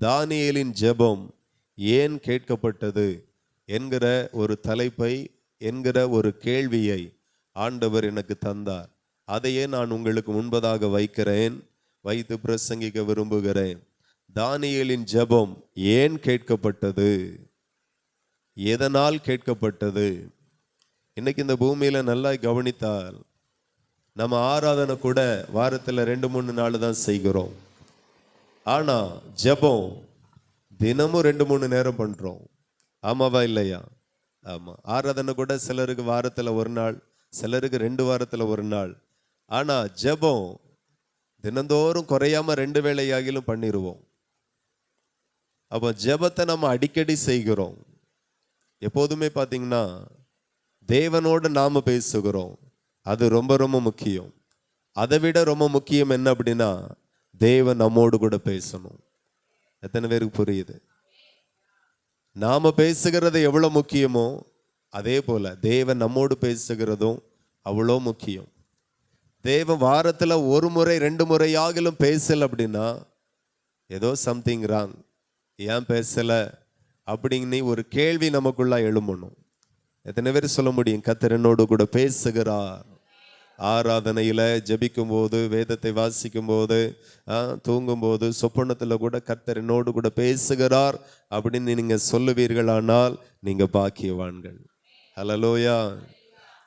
தானியேலின் ஜெபம் ஏன் கேட்கப்பட்டது என்கிற ஒரு தலைப்பை, என்கிற ஒரு கேள்வியை ஆண்டவர் எனக்கு தந்தார். அதையே நான் உங்களுக்கு முன்பதாக வைத்து பிரசங்கிக்க விரும்புகிறேன். தானியேலின் ஜெபம் ஏன் கேட்கப்பட்டது, எதனால் கேட்கப்பட்டது? இன்னைக்கு இந்த பூமியில நல்லா கவனித்தால் நம்ம ஆராதனை கூட வாரத்தில் 2-3 நாள் தான் செய்கிறோம். ஆனா ஜெபம் தினமும் 2-3 நேரம் பண்றோம். ஆமாவா இல்லையா? ஆமா. ஆராதனை கூட சிலருக்கு வாரத்தில் 1 நாள், சிலருக்கு 2 வாரத்தில் 1 நாள். ஆனா ஜெபம் தினந்தோறும் குறையாம 2 வேளையாகிலும் பண்ணிடுவோம். அப்போ ஜெபத்தை நம்ம அடிக்கடி செய்கிறோம். எப்போதுமே பார்த்தீங்கன்னா தேவனோடு நாம பேசுகிறோம். அது ரொம்ப ரொம்ப முக்கியம். அதை விட ரொம்ப முக்கியம் என்ன அப்படின்னா, தேவன் நம்மோடு கூட பேசணும். எத்தனை பேருக்கு புரியுது? நாம பேசுகிறது எவ்வளவு முக்கியமோ அதே போல தேவன் நம்மோடு பேசுகிறதும் அவ்வளோ முக்கியம். தேவன் வாரத்தில் 1 முறை 2 முறையாகிலும் பேசல அப்படின்னா ஏதோ சம்திங் ராங். ஏன் பேசல அப்படின்னு ஒரு கேள்வி நமக்குள்ள எழும்பணும். எத்தனை பேர் சொல்ல முடியும் கர்த்தர் என்னோடு கூட பேசுகிறார்? ஆராதனையில ஜெபிக்கும் போது, வேதத்தை வாசிக்கும் போது, தூங்கும் போது, சொப்பனத்தில் கூட கர்த்தர் என்னோடு கூட பேசுகிறார் அப்படின்னு நீங்க சொல்லுவீர்களானால் நீங்க பாக்கியவான்கள். ஹல்லேலூயா.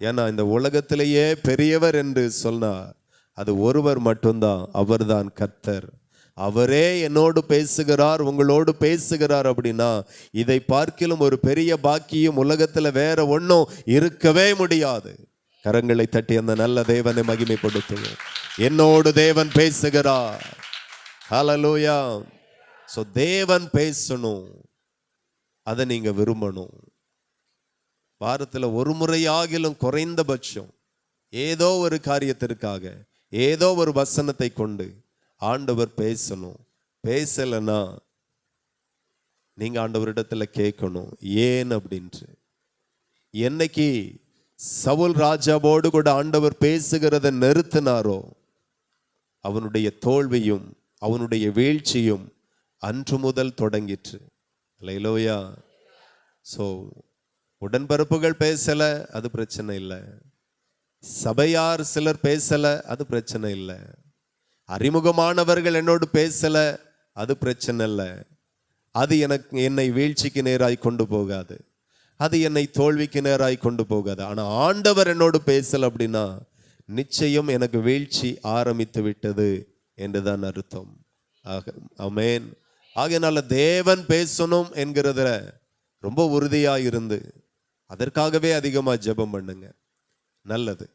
ஏன்னா இந்த உலகத்திலேயே பெரியவர் என்று சொன்னார் அது ஒருவர் மட்டும்தான், அவர்தான் கர்த்தர். அவரே என்னோடு பேசுகிறார், உங்களோடு பேசுகிறார் அப்படின்னா இதை பார்க்கிலும் ஒரு பெரிய பாக்கியம் உலகத்துல வேற ஒன்றும் இருக்கவே முடியாது. கரங்களை தட்டி அந்த நல்ல தேவனை மகிமைப்படுத்துவோம். என்னோடு தேவன் பேசுகிறார். ஹல்லேலூயா. சோ தேவன் பேசணும், அதை நீங்க விரும்பணும். வாரத்தில் 1 முறையாகிலும் குறைந்தபட்சம் ஏதோ ஒரு காரியத்திற்காக, ஏதோ ஒரு வசனத்தை கொண்டு ஆண்டவர் பேசணும். பேசலைன்னா நீங்க ஆண்டவரிடத்துல கேட்கணும் ஏன் அப்படின்ட்டு. என்னைக்கு சவுல் ராஜாவோடு கூட ஆண்டவர் பேசுகிறத நிறுத்தினாரோ அவனுடைய தோல்வியும் அவனுடைய வீழ்ச்சியும் அன்று முதல் தொடங்கிற்று. ஹல்லேலூயா. ஸோ உடன்பிறப்புகள் பேசல, அது பிரச்சனை இல்லை. சபையார் சிலர் பேசல, அது பிரச்சனை இல்லை. அறிமுகமானவர்கள் என்னோடு பேசல, அது பிரச்சனை இல்லை. அது என்னை வீழ்ச்சிக்கு நேராய் கொண்டு போகாது, அது என்னை தோல்விக்கு நேராய் கொண்டு போகாது. ஆனா ஆண்டவர் என்னோடு பேசல அப்படின்னா நிச்சயம் எனக்கு வீழ்ச்சி ஆரம்பித்து விட்டது என்றுதான் அர்த்தம். ஆமென். ஆகையினால தேவன் பேசணும் என்கிறதுல ரொம்ப உறுதியா இருந்து அதற்காகவே அதிகமா ஜெபம் பண்ணுங்க. நல்லது,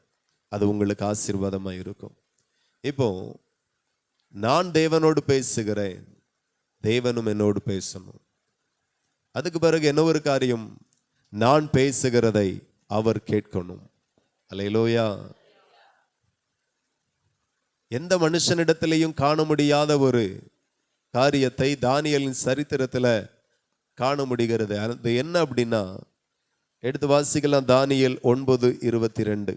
அது உங்களுக்கு ஆசீர்வாதமா இருக்கும். இப்போ நான் தேவனோடு பேசுகிறேன், தேவனும் என்னோடு பேசணும். அதுக்கு பிறகு என்ன ஒரு காரியம், நான் பேசுகிறதை அவர் கேட்கணும். அல்லேலூயா. எந்த மனுஷனிடத்திலையும் காண முடியாத ஒரு காரியத்தை தானியேலின் சரித்திரத்தில் காண முடிகிறது. அது என்ன அப்படின்னா, எடுத்து வாசிக்கலாம். தானியேல் 9:22,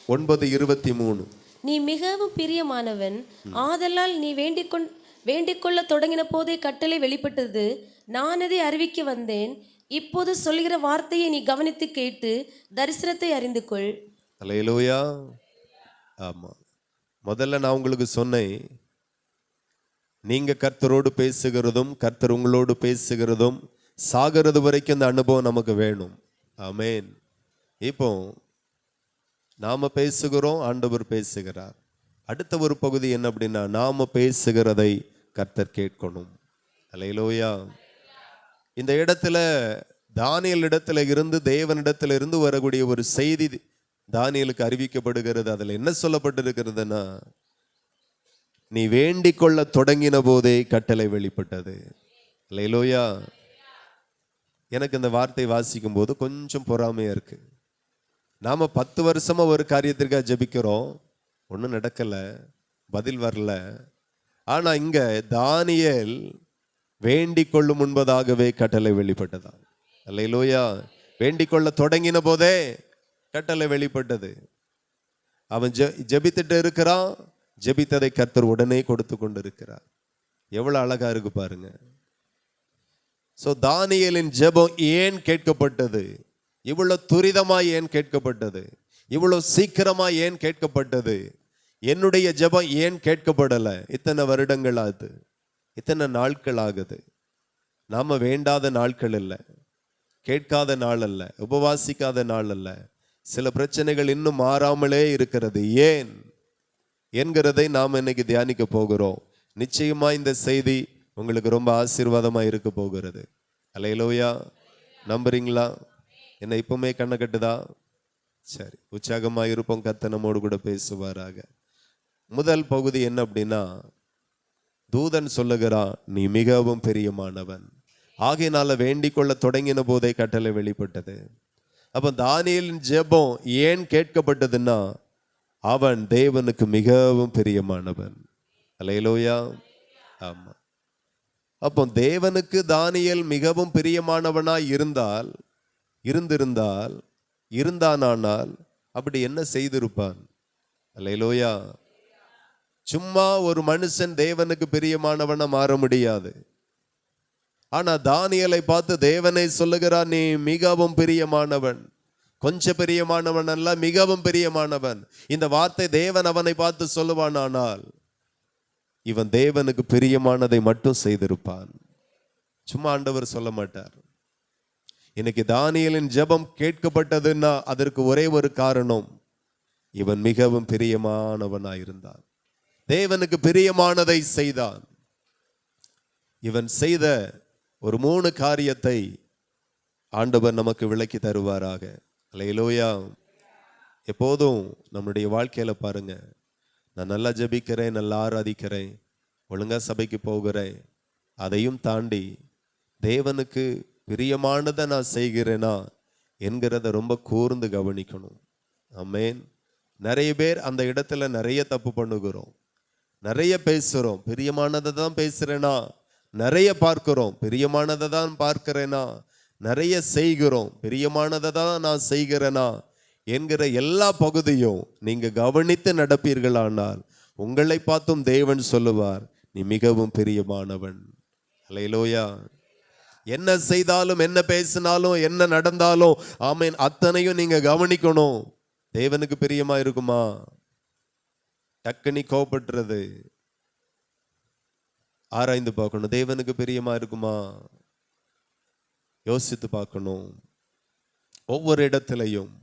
9:23. நீ மிகவும் பிரியமானவன், ஆதலால் நீ வேண்டிக்கொள்ள தொடங்கின போதே கட்டளை வெளிப்பட்டது. நான் அதை அறிவிக்க வந்தேன். இப்போது சொல்கிற வார்த்தையை நீ கவனித்து கேட்டு தரிசனத்தை அறிந்து கொள். அல்லேலூயா. ஆமா, முதல்ல நான் உங்களுக்கு சொன்னேன், நீங்க கர்த்தரோடு பேசுகிறதும் கர்த்தர் உங்களோடு பேசுகிறதும் சாகிறது வரைக்கும் இந்த அனுபவம் நமக்கு வேணும். ஆமென். இப்போ நாம பேசுகிறோம், ஆண்டவர் பேசுகிறார். அடுத்த ஒரு பகுதி என்ன அப்படின்னா, நாம பேசுகிறதை கர்த்தர் கேட்கணும். அல்லேலூயா. இந்த இடத்துல தானியேல் இடத்துல இருந்து, தேவனிடத்துல இருந்து வரக்கூடிய ஒரு செய்தி தானியேலுக்கு அறிவிக்கப்படுகிறது. அதுல என்ன சொல்லப்பட்டிருக்கிறதுனா, நீ வேண்டிக் கொள்ள தொடங்கின போதே கட்டளை வெளிப்பட்டது. அல்லேலூயா. எனக்கு இந்த வார்த்தை வாசிக்கும் போது கொஞ்சம் பொறாமையா இருக்கு. நாம 10 வருஷமா ஒரு காரியத்திற்காக ஜெபிக்கிறோம், ஒன்றும் நடக்கல, பதில் வரல. ஆனா இங்க தானியேல் வேண்டிக் கொள்ளும் முன்பதாகவே கட்டளை வெளிப்பட்டதா. அல்லேலூயா. வேண்டிக் கொள்ள தொடங்கின போதே கட்டளை வெளிப்பட்டது. அவன் ஜெபித்துட்டு இருக்கிறான், ஜெபித்ததை கர்த்தர் உடனே கொடுத்து கொண்டு இருக்கிறார். எவ்வளவு அழகா இருக்கு பாருங்க. சோ தானியேலின் ஜெபம் ஏன் கேட்கப்பட்டது? இவ்வளவு துரிதமா ஏன் கேட்கப்பட்டது? இவ்வளவு சீக்கிரமா ஏன் கேட்கப்பட்டது? என்னுடைய ஜெபம் ஏன் கேட்கப்படல? இத்தனை வருடங்கள் ஆகுது, இத்தனை நாட்கள் ஆகுது. நாம வேண்டாத நாட்கள் அல்ல, கேட்காத நாள் அல்ல, உபவாசிக்காத நாள் அல்ல. சில பிரச்சனைகள் இன்னும் மாறாமலே இருக்கிறது. ஏன் என்கிறதை நாம் இன்னைக்கு தியானிக்க போகிறோம். நிச்சயமா இந்த செய்தி உங்களுக்கு ரொம்ப ஆசீர்வாதமா இருக்க போகிறது. அல்லேலூயா. நம்புறீங்களா? என்ன இப்பவுமே கண்ணை கட்டுதா? சரி, உற்சாகமா இருப்போம். கர்த்தர் நம்மோடு கூட பேசுவாராக. முதல் பகுதி என்ன அப்படின்னா, தூதன் சொல்லுகிறான், நீ மிகவும் பிரியமானவன், ஆகையினால வேண்டிக் கொள்ள தொடங்கின போதே கட்டளை வெளிப்பட்டது. அப்ப தானியேலின் ஜெபம் ஏன் கேட்கப்பட்டதுன்னா, அவன் தேவனுக்கு மிகவும் பிரியமானவன். அல்லேலூயா. ஆமா. அப்போ தேவனுக்கு தானியேல் மிகவும் பிரியமானவனாய் இருந்தானால் அப்படி என்ன செய்திருப்பான்? அல்லேலூயா. சும்மா ஒரு மனுஷன் தேவனுக்கு பிரியமானவனா மாற முடியாது. ஆனா தானியேலை பார்த்து தேவனை சொல்லுகிறார், நீ மிகவும் பிரியமானவன். கொஞ்சம் பிரியமானவன் அல்ல, மிகவும் பிரியமானவன். இந்த வார்த்தை தேவன் அவனை பார்த்து சொல்லுவானானால் இவன் தேவனுக்கு பிரியமானதை மட்டும் செய்திருப்பான். சும்மா ஆண்டவர் சொல்ல மாட்டார். இன்னைக்கு தானியேலின் ஜெபம் கேட்கப்பட்டதுன்னா அதற்கு ஒரே ஒரு காரணம், இவன் மிகவும் பிரியமானவனாயிருந்தான், தேவனுக்கு பிரியமானதை செய்தான். இவன் செய்த ஒரு 3 காரியத்தை ஆண்டவர் நமக்கு விளக்கி தருவாராக. அல்லேலூயா. எப்போதும் நம்முடைய வாழ்க்கையில பாருங்க, நான் நல்லா ஜெபிக்கிறேன், நல்லா ஆராதிக்கிறேன், ஒழுங்கா சபைக்கு போகிறேன், அதையும் தாண்டி தேவனுக்கு பிரியமானதை நான் செய்கிறேனா என்கிறத ரொம்ப கூர்ந்து கவனிக்கணும். ஆமென். நிறைய பேர் அந்த இடத்துல நிறைய தப்பு பண்ணுகிறோம், நிறைய பேசுறோம். பிரியமானதை தான் பேசுறேனா? நிறைய பார்க்கிறோம். பிரியமானதை தான் பார்க்கிறேனா? நிறைய செய்கிறோம். பிரியமானதை தான் நான் செய்கிறேனா என்கிற எல்லா பகுதியும் நீங்க கவனித்து நடப்பீர்களானால் உங்களை பார்த்தும் தேவன் சொல்லுவார், நீ மிகவும் பிரியமானவன். அல்லேலூயா. என்ன செய்தாலும், என்ன பேசினாலும், என்ன நடந்தாலும், ஆமென், அத்தனையும் நீங்க கவனிக்கணும். தேவனுக்கு பிரியமா இருக்குமா? டக்குனி கோபப்படுறது ஆராய்ந்து பார்க்கணும். தேவனுக்கு பிரியமா இருக்குமா? யோசித்து பார்க்கணும். ஒவ்வொரு இடத்திலையும்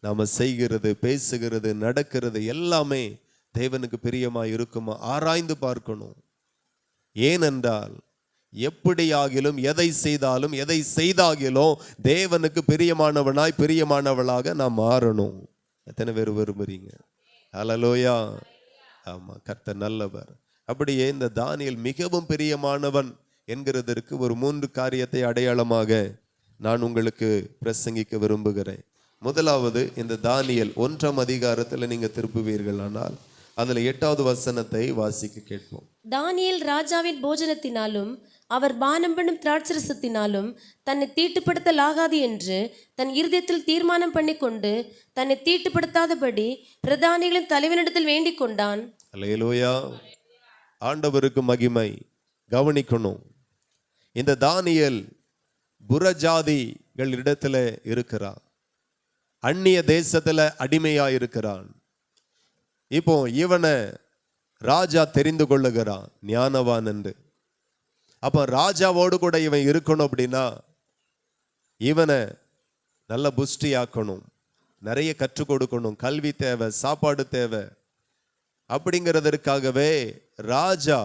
நாம செய்கிறது, பேசுகிறது, நடக்கிறது எல்லாமே தேவனுக்கு பிரியமா இருக்குமா ஆராய்ந்து பார்க்கணும். ஏனென்றால் எப்படியாகிலும், எதை செய்தாலும், எதை செய்தாகிலும் தேவனுக்கு பிரியமானவனாய், பிரியமானவளாக நாம் மாறணும். எத்தனை பேர் விரும்புறீங்க? அல்லேலூயா. ஆமா, கர்த்தர் நல்லவர். அப்படியே இந்த தானியேல் மிகவும் பிரியமானவன் என்கிறதற்கு ஒரு 3 காரியத்தை அடையாளமாக நான் உங்களுக்கு பிரசங்கிக்க விரும்புகிறேன். முதலாவது, இந்த தானியேல் 1ஆம் அதிகாரத்தில் நீங்க திருப்புவீர்கள் ஆனால் அதுல 8வது வசனத்தை வாசிக்க கேட்போம். தானியேல் ராஜாவின் போஜனத்தினாலும் அவர் பானம் பண்ணும் திராட்சரசத்தினாலும் தன்னை தீட்டுப்படுத்தலாகாது என்று தன் இருதயத்தில் தீர்மானம் பண்ணி கொண்டு தன்னை தீட்டுப்படுத்தாதபடி பிரதானிகளின் தலைவனிடத்தில் வேண்டிக் கொண்டான். அல்லேலூயா. ஆண்டவருக்கு மகிமை. கவனிக்கணும், இந்த தானியேல் புறஜாதிகள் இடத்துல இருக்கிறான், அந்நிய தேசத்துல அடிமையா இருக்கிறான். இப்போ இவனை ராஜா தெரிந்து கொள்ளுகிறான் ஞானவான் என்று. அப்ப ராஜாவோடு கூட இவன் இருக்கணும் அப்படின்னா இவனை நல்ல புஷ்டி ஆக்கணும், நிறைய கற்றுக் கொடுக்கணும், கல்வி தேவை, சாப்பாடு தேவை. அப்படிங்கிறதற்காகவே ராஜா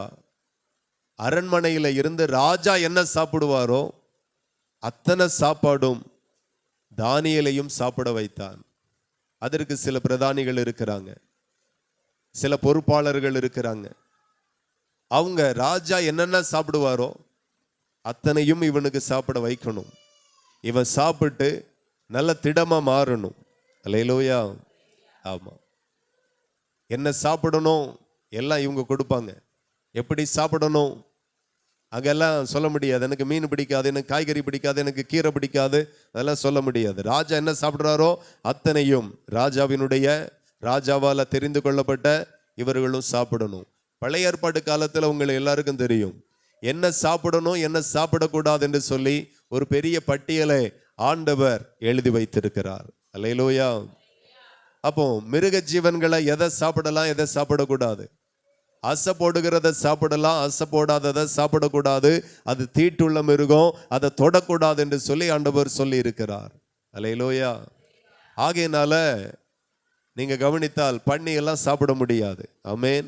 அரண்மனையில இருந்து ராஜா என்ன சாப்பிடுவாரோ அத்தனை சாப்பாடும் தானியேலையும் சாப்பிட வைத்தான். அதற்கு சில பிரதானிகள் இருக்கிறாங்க, சில பொறுப்பாளர்கள் இருக்கிறாங்க. அவங்க ராஜா என்னென்ன சாப்பிடுவாரோ அத்தனையும் இவனுக்கு சாப்பிட வைக்கணும். இவன் சாப்பிட்டு நல்ல திடமா மாறணும். அல்லேலூயா. ஆமா, என்ன சாப்பிடணும் எல்லாம் இவங்க கொடுப்பாங்க. எப்படி சாப்பிடணும் அங்கெல்லாம் சொல்ல முடியாது. எனக்கு மீன் பிடிக்காது, எனக்கு காய்கறி பிடிக்காது, எனக்கு கீரை பிடிக்காது, அதெல்லாம் சொல்ல முடியாது. ராஜா என்ன சாப்பிட்றாரோ அத்தனையும் ராஜாவால தெரிந்து கொள்ளப்பட்ட இவர்களும் சாப்பிடணும். பழைய ஏற்பாடு காலத்துல உங்களை எல்லாருக்கும் தெரியும், என்ன சாப்பிடணும் என்ன சாப்பிடக்கூடாது என்று சொல்லி ஒரு பெரிய பட்டியலை ஆண்டவர் எழுதி வைத்திருக்கிறார். அல்லேலூயா. அப்போ மிருக ஜீவன்களை எதை சாப்பிடலாம் எதை சாப்பிடக்கூடாது, அசை போடுகிறத சாப்பிடலாம், அசை போடாததை சாப்பிடக்கூடாது, அது தீட்டுள்ள மிருகம், அதை தொடக்கூடாது என்று சொல்லி ஆண்டவர் சொல்லி இருக்கிறார். அல்லேலூயா. ஆகையினால நீங்க கவனித்தால் பன்னி எல்லாம் சாப்பிட முடியாது. ஆமென்.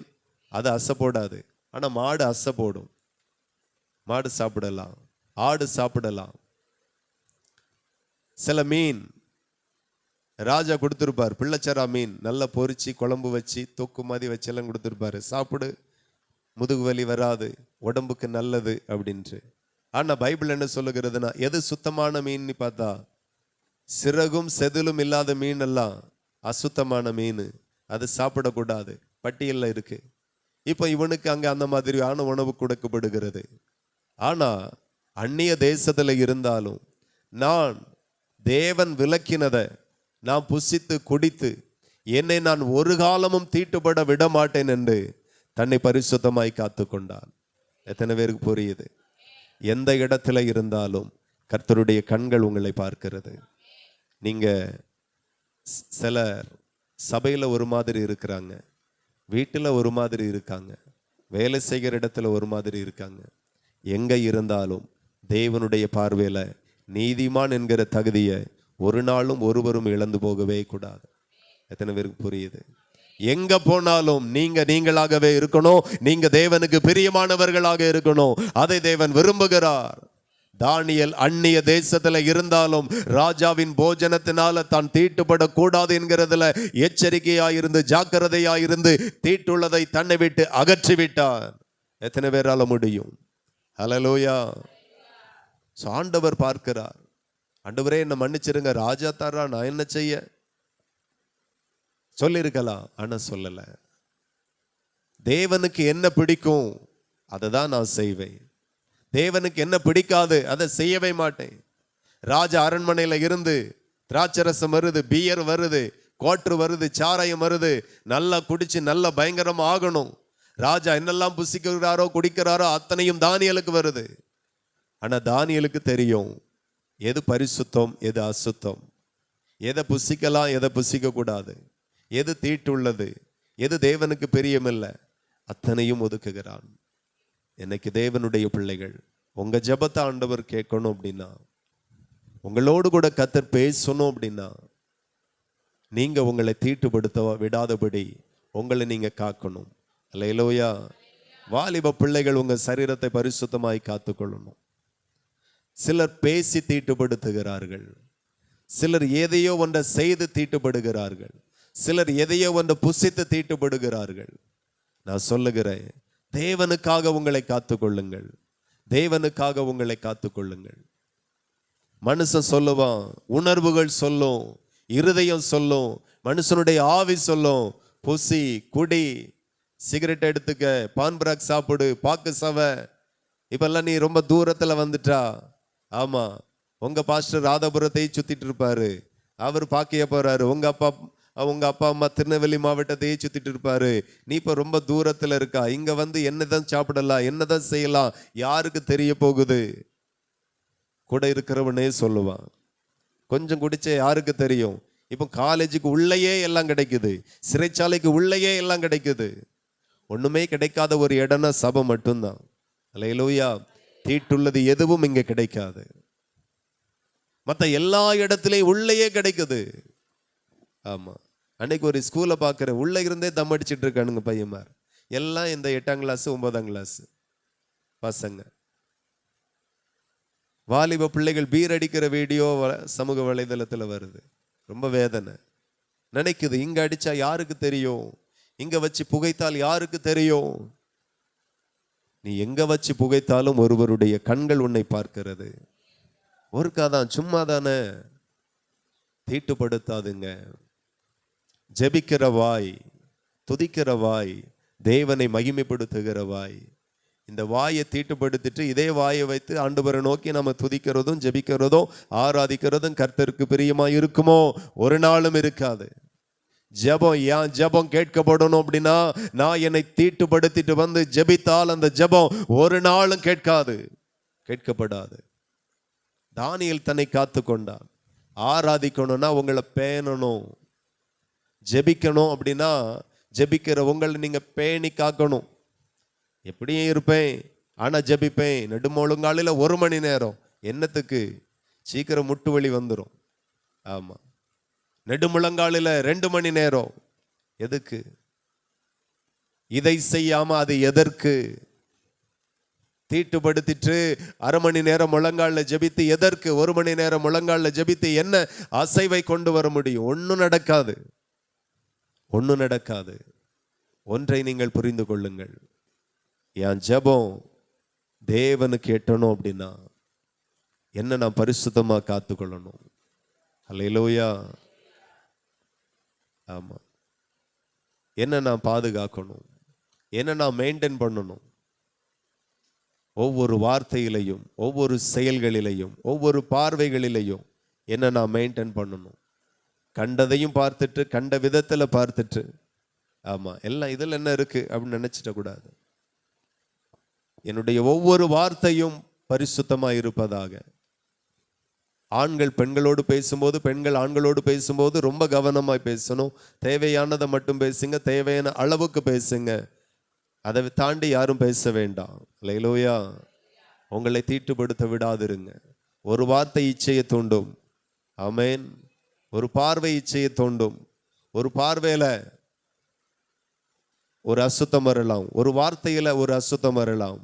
அது அசை போடாது. ஆனா மாடு அசை போடும். மாடு சாப்பிடலாம், ஆடு சாப்பிடலாம். சில மீன் ராஜா கொடுத்துருப்பார், பிள்ளைச்சரா மீன் நல்லா பொரிச்சு குழம்பு வச்சு தொக்கு மாதிரி வச்சு எல்லாம் கொடுத்துருப்பாரு, சாப்பிடு, முதுகு வலி வராது, உடம்புக்கு நல்லது அப்படின்ட்டு. ஆனா பைபிள் என்ன சொல்லுகிறதுனா, எது சுத்தமான மீன் பார்த்தா சிறகும் செதிலும் இல்லாத மீன் எல்லாம் அசுத்தமான மீன், அது சாப்பிடக்கூடாது, பட்டியல்ல இருக்கு. இப்போ இவனுக்கு அங்க அந்த மாதிரியான உணவு கொடுக்கப்படுகிறது. ஆனா அந்நிய தேசத்துல இருந்தாலும் நான் தேவன் விலக்கினதை நான் புசித்து குடித்து என்னை நான் ஒரு காலமும் தீட்டுப்பட விட மாட்டேன் என்று தன்னை பரிசுத்தமாய் காத்து கொண்டான். எத்தனை பேருக்கு புரியுது? எந்த இடத்துல இருந்தாலும் கர்த்தருடைய கண்கள் உங்களை பார்க்கிறது. நீங்க சிலர் சபையில ஒரு மாதிரி இருக்கிறாங்க, வீட்டுல ஒரு மாதிரி இருக்காங்க, வேலை செய்கிற இடத்துல ஒரு மாதிரி இருக்காங்க. எங்க இருந்தாலும் தேவனுடைய பார்வையில நீதிமான் என்கிற தகுதியை ஒரு நாளும் ஒருவரும் இழந்து போகவே கூடாது. எத்தனை பேருக்கு புரியுது? எங்க போனாலும் நீங்க நீங்களாகவே இருக்கணும், நீங்க தேவனுக்கு பிரியமானவர்களாக இருக்கணும். அதை தேவன் விரும்புகிறார். தானியேல் அந்நிய தேசத்துல இருந்தாலும் ராஜாவின் போஜனத்தினால தான் தீட்டுப்படக்கூடாது என்கிறதுல எச்சரிக்கையாயிருந்து ஜாக்கிரதையாயிருந்து தீட்டுள்ளதை தன்னை விட்டு அகற்றி விட்டார். எத்தனை பேரால முடியும்? ஹல்லேலூயா. ஆண்டவர் பார்க்கிறார். ஆண்டவரே என்ன மன்னிச்சிருங்க, ராஜா தாரா, நான் என்ன செய்ய சொல்லிருக்கலாம், ஆனா சொல்லல. தேவனுக்கு என்ன பிடிக்கும் அதை தான் நான் செய்வேன், தேவனுக்கு என்ன பிடிக்காது அதை செய்யவே மாட்டேன். ராஜா அரண்மனையில இருந்து திராட்சரசம் வருது, பியர் வருது, கோட்ரு வருது, சாராயம் வருது, நல்லா குடிச்சு நல்லா பயங்கரமா ஆகணும். ராஜா என்னெல்லாம் புசிக்கிறாரோ குடிக்கிறாரோ அத்தனையும் தானியேலுக்கு வருது. ஆனா தானியேலுக்கு தெரியும் எது பரிசுத்தம் எது அசுத்தம், எதை புசிக்கலாம் எதை புசிக்க கூடாது, எது தீட்டுள்ளது எது தேவனுக்கு பிரியமில்லை, அத்தனையும் ஒதுக்குகிறான். எனக்கு தேவனுடைய பிள்ளைகள், உங்க ஜெபத்தை ஆண்டவர் கேட்கணும் அப்படின்னா, உங்களோடு கூட கர்த்தர் பேசணும் அப்படின்னா, நீங்க உங்களை தீட்டுப்படுத்த விடாதபடி உங்களை நீங்க காக்கணும். அல்லேலூயா. வாலிப பிள்ளைகள் உங்க சரீரத்தை பரிசுத்தமாய் காத்துக்கொள்ளணும். சிலர் பேசி தீட்டுப்படுத்துகிறார்கள், சிலர் எதையோ ஒன்றை செய்து தீட்டுப்படுகிறார்கள், சிலர் எதையோ ஒன்றை புசித்து தீட்டுப்படுகிறார்கள். நான் சொல்லுகிறேன், தேவனுக்காக உங்களை காத்துக்கொள்ளுங்கள், தேவனுக்காக உங்களை காத்துக்கொள்ளுங்கள். மனுஷன் சொல்லுவான், உணர்வுகள் சொல்லும், இருதயம் சொல்லும், மனுஷனுடைய ஆவி சொல்லும், புசி குடி, சிகரெட் எடுத்துக்க, பான்பராக் சாப்பிடு, பாக்கு சவ. இப்பெல்லாம் நீ ரொம்ப தூரத்துல வந்துட்டா. ஆமா, உங்க பாஸ்டர் ராதாபுரத்தை சுத்திட்டு இருப்பாரு, அவர் பாக்கிய போறாரு. உங்க அப்பா அம்மா திருநெல்வேலி மாவட்டத்தையே சுத்திட்டு இருப்பாரு. நீ இப்ப ரொம்ப தூரத்துல இருக்கா, இங்க வந்து என்னதான் சாப்பிடலாம் என்னதான் செய்யலாம் யாருக்கு தெரிய போகுது? கூட இருக்கிறவனே சொல்லுவான், கொஞ்சம் குடிச்ச யாருக்கு தெரியும்? இப்போ காலேஜுக்கு உள்ளேயே எல்லாம் கிடைக்குது, சிறைச்சாலைக்கு உள்ளேயே எல்லாம் கிடைக்குது. ஒண்ணுமே கிடைக்காத ஒரு இடம்னா சபை மட்டும்தான். அல்லேலூயா. தீட்டுள்ளது எதுவும் இங்க கிடைக்காது, மற்ற எல்லா இடத்துலயும் உள்ளேயே கிடைக்குது. ஆமா, அன்னைக்கு ஒரு ஸ்கூலை பார்க்கிறேன், உள்ள இருந்தே தம் அடிச்சிட்டு இருக்கானுங்க பையன்மார் எல்லாம். இந்த 8ஆம் கிளாஸ் 9ஆம் கிளாஸ் பசங்க, வாலிப பிள்ளைகள் பீர் அடிக்கிற வீடியோ சமூக வலைதளத்துல வருது. ரொம்ப வேதனை. நினைக்குது, இங்க அடிச்சா யாருக்கு தெரியும், இங்க வச்சு புகைத்தால் யாருக்கு தெரியும்? நீ எங்க வச்சு புகைத்தாலும் ஒருவருடைய கண்கள் உன்னை பார்க்கிறது. ஒருக்காதான், சும்மா தானே. தீட்டுப்படுத்தாதுங்க. ஜெபிக்கிற வாய், துதிக்கிற வாய், தேவனை மகிமைப்படுத்துகிற வாய். இந்த வாயை தீட்டுப்படுத்திட்டு இதே வாயை வைத்து ஆண்டவரை நோக்கி நம்ம துதிக்கிறதும் ஜெபிக்கிறதும் ஆராதிக்கிறதும் கர்த்தருக்கு பிரியமா இருக்குமோ? ஒரு நாளும் இருக்காது. ஜெபம் ஏன் ஜெபம் கேட்கப்படணும் அப்படின்னா, நான் என்னை தீட்டுப்படுத்திட்டு வந்து ஜெபித்தால் அந்த ஜெபம் ஒரு நாளும் கேட்கப்படாது. தானியேல் தன்னை காத்து கொண்டான். ஆராதிக்கணும்னா உங்களை பேணணும், ஜெபிக்கணும் அப்படின்னா ஜெபிக்கிற உங்களை நீங்க பேணி காக்கணும். எப்படியும் இருப்பேன், ஆனா ஜெபிப்பேன். நெடுமுழங்காலில 1 மணி நேரம் என்னத்துக்கு? சீக்கிரம் முட்டு வலி வந்துடும். ஆமா, நெடுமுழங்காலில 2 மணி நேரம் எதுக்கு? இதை செய்யாம அது எதற்கு? தீட்டுப்படுத்திட்டு 1/2 மணி நேரம் முழங்கால ஜெபித்து எதற்கு? 1 மணி நேரம் முழங்கால ஜெபித்து என்ன அசைவை கொண்டு வர முடியும்? ஒன்னும் நடக்காது. ஒன்றை நீங்கள் புரிந்து கொள்ளுங்கள், என் ஜெபம் தேவனுக்கு எட்டணும் அப்படின்னா என்ன நான் பரிசுத்தமா காத்துக்கொள்ளணும். அல்லேலூயா. ஆமா, என்ன நான் பாதுகாக்கணும், என்ன நான் மெயின்டைன் பண்ணணும். ஒவ்வொரு வார்த்தையிலையும், ஒவ்வொரு செயல்களிலையும், ஒவ்வொரு பார்வைகளிலையும் என்ன நான் மெயின்டைன் பண்ணணும். கண்டதையும் பார்த்துட்டு, கண்ட விதத்தில் பார்த்துட்டு, ஆமா எல்லாம் இதில் என்ன இருக்கு அப்படின்னு நினைச்சிட கூடாது. என்னுடைய ஒவ்வொரு வார்த்தையும் பரிசுத்தமா இருப்பதாக. ஆண்கள் பெண்களோடு பேசும்போது, பெண்கள் ஆண்களோடு பேசும்போது ரொம்ப கவனமாய் பேசணும். தேவையானதை மட்டும் பேசுங்க, தேவையான அளவுக்கு பேசுங்க. அதை தாண்டி யாரும் பேச வேண்டாம். அல்லேலூயா. உங்களை தீட்டுப்படுத்த விடாதிருங்க. ஒரு வார்த்தை இச்சையை தூண்டும். ஆமென். ஒரு பார்வை இச்சையை தூண்டும். ஒரு பார்வையில ஒரு அசுத்தம் வரலாம், ஒரு வார்த்தையில ஒரு அசுத்தம் வரலாம்.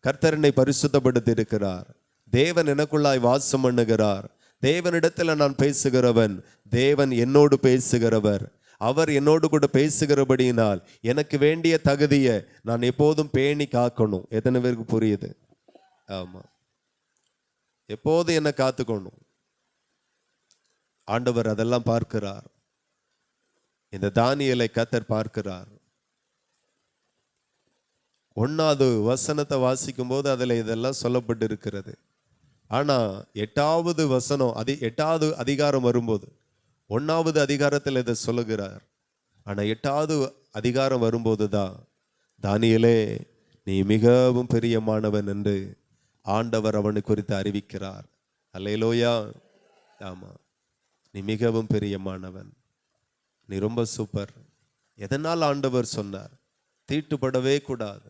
கர்த்தர் என்னை பரிசுத்தப்படுத்தி இருக்கிறார். தேவன் எனக்குள்ளாய் வாசம் பண்ணுகிறார். தேவனிடத்துல நான் பேசுகிறவன், தேவன் என்னோடு பேசுகிறவர். அவர் என்னோடு கூட பேசுகிறபடியினால் எனக்கு வேண்டிய தகுதியை நான் எப்போதும் பேணி காக்கணும். எத்தனை பேருக்கு புரியுது? ஆமா, எப்போதும் என்ன காத்துக்கணும். ஆண்டவர் அதெல்லாம் பார்க்கிறார். இந்த தானியேலை கர்த்தர் பார்க்கிறார். 1வது வசனத்தை வாசிக்கும் போது அதுல இதெல்லாம் சொல்லப்பட்டு இருக்கிறது. ஆனா 8வது வசனம், 8வது அதிகாரம் வரும்போது, 1வது அதிகாரத்தில் இதை சொல்லுகிறார். ஆனா 8வது அதிகாரம் வரும்போதுதான், தானியேலே நீ மிகவும் பிரியமானவன் என்று ஆண்டவர் அவனை குறித்து அறிவிக்கிறார். அல்லேலூயா. ஆமா, நீ மிகவும் பிரியமானவன், நீ ரொம்ப சூப்பர். எதனால் ஆண்டவர் சொன்னார்? தீட்டுப்படவே கூடாது.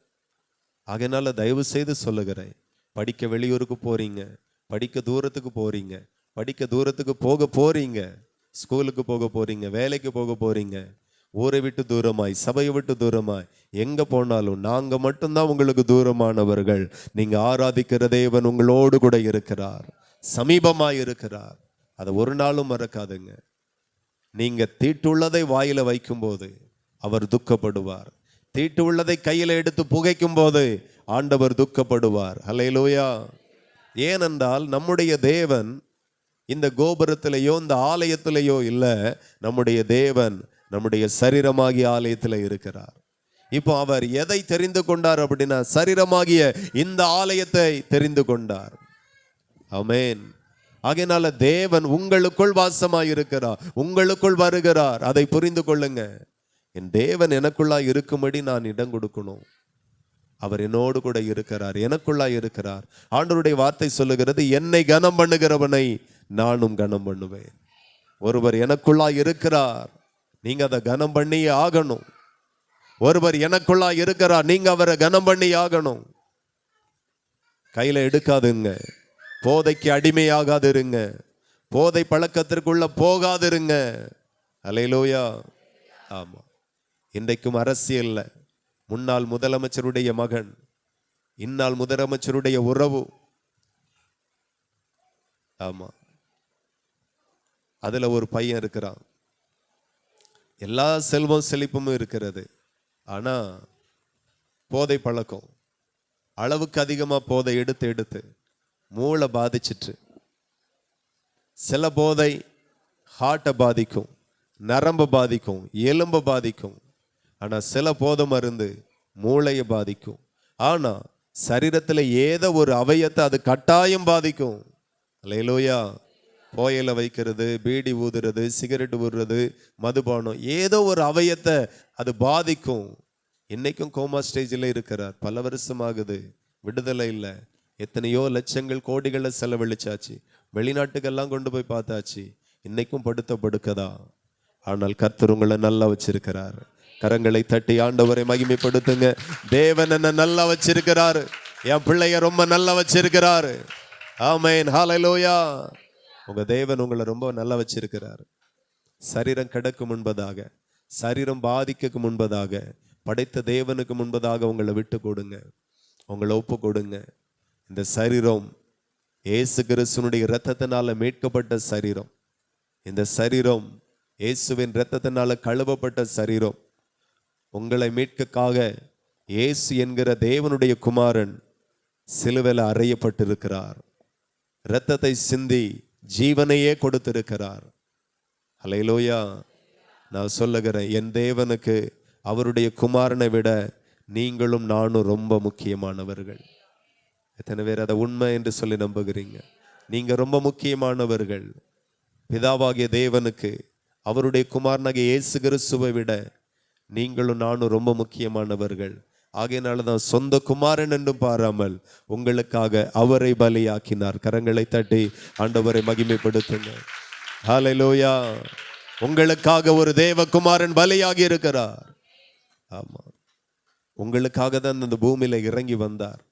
ஆகையினால தயவு செய்து சொல்லுகிறேன், படிக்க வெளியூருக்கு போறீங்க, படிக்க தூரத்துக்கு போறீங்க, படிக்க தூரத்துக்கு போறீங்க, ஸ்கூலுக்கு போக போறீங்க, வேலைக்கு போக போறீங்க, ஊரை விட்டு தூரமாய், சபையை விட்டு தூரமாய் எங்க போனாலும் நாங்க மட்டும்தான் உங்களுக்கு தூரமானவர்கள். நீங்க ஆராதிக்கிற தேவன் உங்களோடு கூட இருக்கிறார், சமீபமாய் இருக்கிறார். அதை ஒரு நாளும் மறக்காதுங்க. நீங்க தீட்டுள்ளதை வாயில வைக்கும் போது அவர் துக்கப்படுவார். தீட்டு உள்ளதை கையில எடுத்து புகைக்கும் போது ஆண்டவர் துக்கப்படுவார். அல்லேலூயா. ஏனென்றால் நம்முடைய தேவன் இந்த கோபுரத்திலேயோ இந்த ஆலயத்திலேயோ இல்ல, நம்முடைய தேவன் நம்முடைய சரீரமாகிய ஆலயத்தில் இருக்கிறார். இப்போ அவர் எதை தெரிந்து கொண்டார் அப்படின்னா, சரீரமாகிய இந்த ஆலயத்தை தெரிந்து கொண்டார். ஆமென். ஆகையினால தேவன் உங்களுக்குள் வாசமாய் இருக்கிறார், உங்களுக்குள் வருகிறார். அதை புரிந்து கொள்ளுங்க. என் தேவன் எனக்குள்ளா இருக்கும்படி நான் இடம் கொடுக்கணும். அவர் என்னோடு கூட இருக்கிறார், எனக்குள்ளா இருக்கிறார். ஆண்டவருடைய வார்த்தை சொல்லுகிறது, என்னை கனம் பண்ணுகிறவனை நானும் கனம் பண்ணுவேன். ஒருவர் எனக்குள்ளா இருக்கிறார், நீங்க அதை கனம் பண்ணி ஆகணும். ஒருவர் எனக்குள்ளா இருக்கிறார், நீங்க அவரை கனம் பண்ணி ஆகணும். கையில எடுக்காதுங்க, போதைக்கு அடிமையாகாதிருங்க, போதை பழக்கத்திற்குள்ள போகாதிருங்க. அல்லேலூயா. ஆமா, இன்றைக்கும் அரசியல்ல முன்னாள் முதலமைச்சருடைய மகன், இந்நாள் முதலமைச்சருடைய உறவு, ஆமா அதுல ஒரு பையன் இருக்கிறான். எல்லா செல்வம் செழிப்பும் இருக்கிறது, ஆனா போதை பழக்கம், அளவுக்கு அதிகமா போதை எடுத்து மூளை பாதிச்சிட்டு. சில போதை ஹார்ட்டை பாதிக்கும், நரம்பு பாதிக்கும், எலும்பு பாதிக்கும். ஆனா சில போதை மருந்து மூளையை பாதிக்கும். ஆனா சரீரத்துல ஏதோ ஒரு அவயத்தை அது கட்டாயம் பாதிக்கும். அல்லேலூயா. புயல வைக்கிறது, பீடி ஊதுறது, சிகரெட் ஊதுறது, மதுபானம், ஏதோ ஒரு அவயத்தை அது பாதிக்கும். இன்னைக்கும் கோமா ஸ்டேஜில் இருக்கிறார். பல வருஷமாகுது, விடுதலை இல்லை. எத்தனையோ லட்சங்கள் கோடிகளை செலவழிச்சாச்சு, வெளிநாட்டுக்கெல்லாம் கொண்டு போய் பார்த்தாச்சு. இன்னைக்கும் படுக்கதா. ஆனால் கர்த்தர் உங்களை நல்லா வச்சிருக்கிறார். கரங்களை தட்டி ஆண்டவரை மகிமைப்படுத்துங்க. தேவன் என்ன நல்லா வச்சிருக்கிறாரு. என் பிள்ளைய ரொம்ப நல்லா வச்சிருக்கிறாரு. ஆமென், ஹல்லேலூயா. உங்க தேவன் உங்களை ரொம்ப நல்லா வச்சிருக்கிறார். சரீரம் கிடக்கும் முன்பதாக, சரீரம் பாதிக்க முன்பதாக, படைத்த தேவனுக்கு முன்பதாக உங்களை விட்டு கொடுங்க, உங்களை ஒப்பு கொடுங்க. இந்த சரீரம் இயேசு கிறிஸ்துவினுடைய இரத்தத்தினால மீட்கப்பட்ட சரீரம். இந்த சரீரம் இயேசுவின் இரத்தத்தினால கழுவப்பட்ட சரீரம். உங்களை மீட்கக்காக இயேசு என்கிற தேவனுடைய குமாரன் சிலுவையில் அறையப்பட்டிருக்கிறார். இரத்தத்தை சிந்தி ஜீவனையே கொடுத்திருக்கிறார். ஹல்லேலூயா. நான் சொல்லுகிறேன், என் தேவனுக்கு அவருடைய குமாரனை விட நீங்களும் நானும் ரொம்ப முக்கியமானவர்கள். எத்தனை பேர் அதை உண்மை என்று சொல்லி நம்புகிறீங்க? நீங்க ரொம்ப முக்கியமானவர்கள். பிதாவாகிய தேவனுக்கு அவருடைய குமாரனாகிய இயேசு கிறிஸ்துவை விட நீங்களும் நானும் ரொம்ப முக்கியமானவர்கள். ஆகையினால தான் சொந்த குமாரன் என்றும் பாராமல் உங்களுக்காக அவரை பலியாக்கினார். கரங்களை தட்டி ஆண்டவரை மகிமைப்படுத்துங்க. ஹல்லேலூயா. உங்களுக்காக ஒரு தேவகுமாரன் பலியாகி இருக்கிறார். ஆமா, உங்களுக்காக தான் அந்த பூமியில இறங்கி வந்தார்.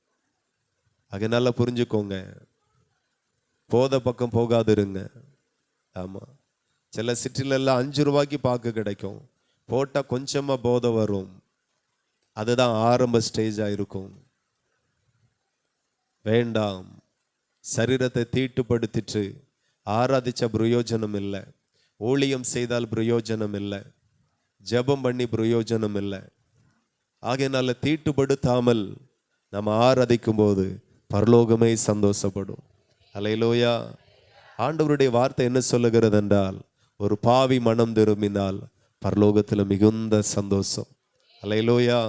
அதனால புரிஞ்சுக்கோங்க, போத பக்கம் போகாதிருங்க. ஆமா, சில சிட்டில எல்லாம் 5 ரூபாய்க்கு பாக்கு கிடைக்கும், போட்டா கொஞ்சமா போதை வரும். அதுதான் ஆரம்ப ஸ்டேஜா இருக்கும். வேண்டாம். சரீரத்தை தீட்டுப்படுத்திட்டு ஆராதிச்ச பிரயோஜனம் இல்லை, ஊழியம் செய்தால் பிரயோஜனம் இல்லை, ஜெபம் பண்ணி பிரயோஜனம் இல்லை. ஆகையினால தீட்டுப்படுத்தாமல் நம்ம ஆராதிக்கும் போது பரலோகமே சந்தோஷப்படும். அல்லேலூயா. ஆண்டவருடைய வார்த்தை என்ன சொல்லுகிறது என்றால், ஒரு பாவி மனம் திரும்பினால் பரலோகத்தில் மிகுந்த சந்தோஷம். அல்லேலூயா.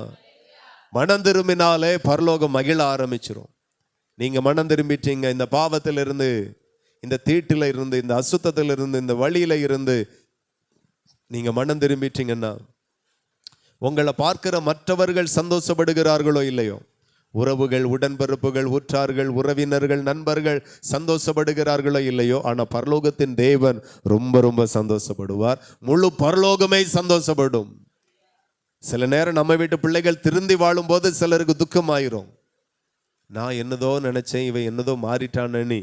மனம் திரும்பினாலே பரலோகம் மகிழ ஆரம்பிச்சிரும். நீங்க மனம் திரும்பிட்டீங்க, இந்த பாவத்திலிருந்து, இந்த தீட்டில இருந்து, இந்த அசுத்தத்திலிருந்து, இந்த வழியில இருந்து நீங்க மனம் திரும்பிட்டீங்கன்னா உங்களை பார்க்கிற மற்றவர்கள் சந்தோஷப்படுகிறார்களோ இல்லையோ, உறவுகள், உடன்பிறப்புகள், உற்றார்கள், உறவினர்கள், நண்பர்கள் சந்தோஷப்படுகிறார்களோ இல்லையோ, ஆனா பரலோகத்தின் தேவன் ரொம்ப ரொம்ப சந்தோஷப்படுவார். முழு பரலோகமே சந்தோஷப்படும். சில நேரம் நம்ம வீட்டு பிள்ளைகள் திருந்தி வாழும் போது சிலருக்கு துக்கமாயிரும். நான் என்னதோ நினைச்சேன், இவன் என்னதோ மாறிட்டானு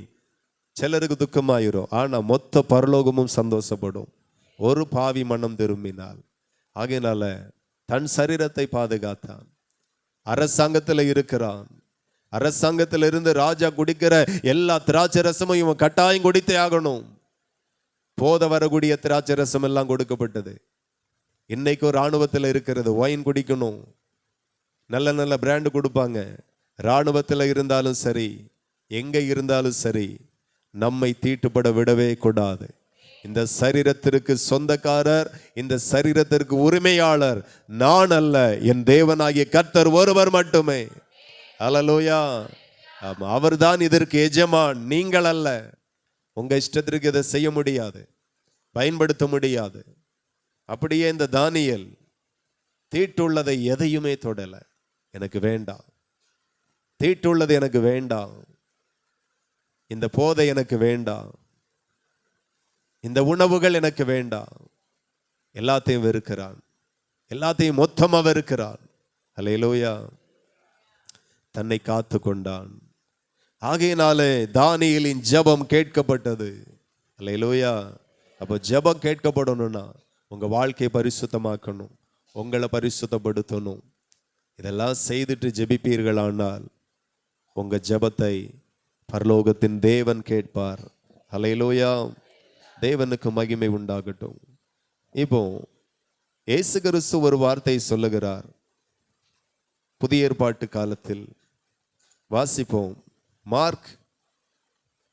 சிலருக்கு துக்கமாயிரும். ஆனா மொத்த பரலோகமும் சந்தோஷப்படும் ஒரு பாவி மனம் திரும்பினால். ஆகையினால தன் சரீரத்தை பாதுகாத்தான். அரசாங்கத்தில் இருக்கிறான். அரசாங்கத்தில் இருந்து ராஜா குடிக்கிற எல்லா திராட்சை ரசமும் இவன் கட்டாயம் குடித்தே ஆகணும். போத வரக்கூடிய திராட்சை ரசம் எல்லாம் கொடுக்கப்பட்டது. இன்னைக்கும் இராணுவத்தில் இருக்கிறது, ஒயின் குடிக்கணும். நல்ல நல்ல பிராண்டு கொடுப்பாங்க. இராணுவத்தில் இருந்தாலும் சரி, எங்க இருந்தாலும் சரி, நம்மை தீட்டுப்பட விடவே கூடாது. இந்த சரீரத்திற்கு சொந்தக்காரர், இந்த சரீரத்திற்கு உரிமையாளர் நான் அல்ல, என் தேவனாகிய கர்த்தர் ஒருவர் மட்டுமே. அல்லேலூயா. ஆமா, அவர்தான் இதற்கு எஜமான், நீங்கள் அல்ல. உங்க இஷ்டத்திற்கு இதை செய்ய முடியாது, பயன்படுத்த முடியாது. அப்படியே இந்த தானியேல் தீட்டுள்ளதை எதையுமே தொடல. எனக்கு வேண்டாம், தீட்டுள்ளது எனக்கு வேண்டாம், இந்த போதை எனக்கு வேண்டாம், இந்த உணவுகள் எனக்கு வேண்டாம், எல்லாத்தையும் வெறுக்கிறான். எல்லாத்தையும் மொத்தமா வெறுக்கிறான். அல்லேலூயா. தன்னை காத்து கொண்டான். ஆகையினாலே தானியேலின் ஜெபம் கேட்கப்பட்டது. அல்லேலூயா. அப்போ ஜெபம் கேட்கப்படணும்னா உங்க வாழ்க்கையை பரிசுத்தமாக்கணும், உங்களை பரிசுத்தப்படுத்தணும். இதெல்லாம் செய்துட்டு ஜெபிப்பீர்களானால் உங்க ஜெபத்தை பரலோகத்தின் தேவன் கேட்பார். அல்லேலூயா. தேவனுக்கு மகிமை உண்டாகட்டும். இப்போ இயேசு கிறிஸ்து ஒரு வார்த்தை சொல்லுகிறார் புதிய ஏற்பாட்டு காலத்தில். வாசிப்போம். மார்க்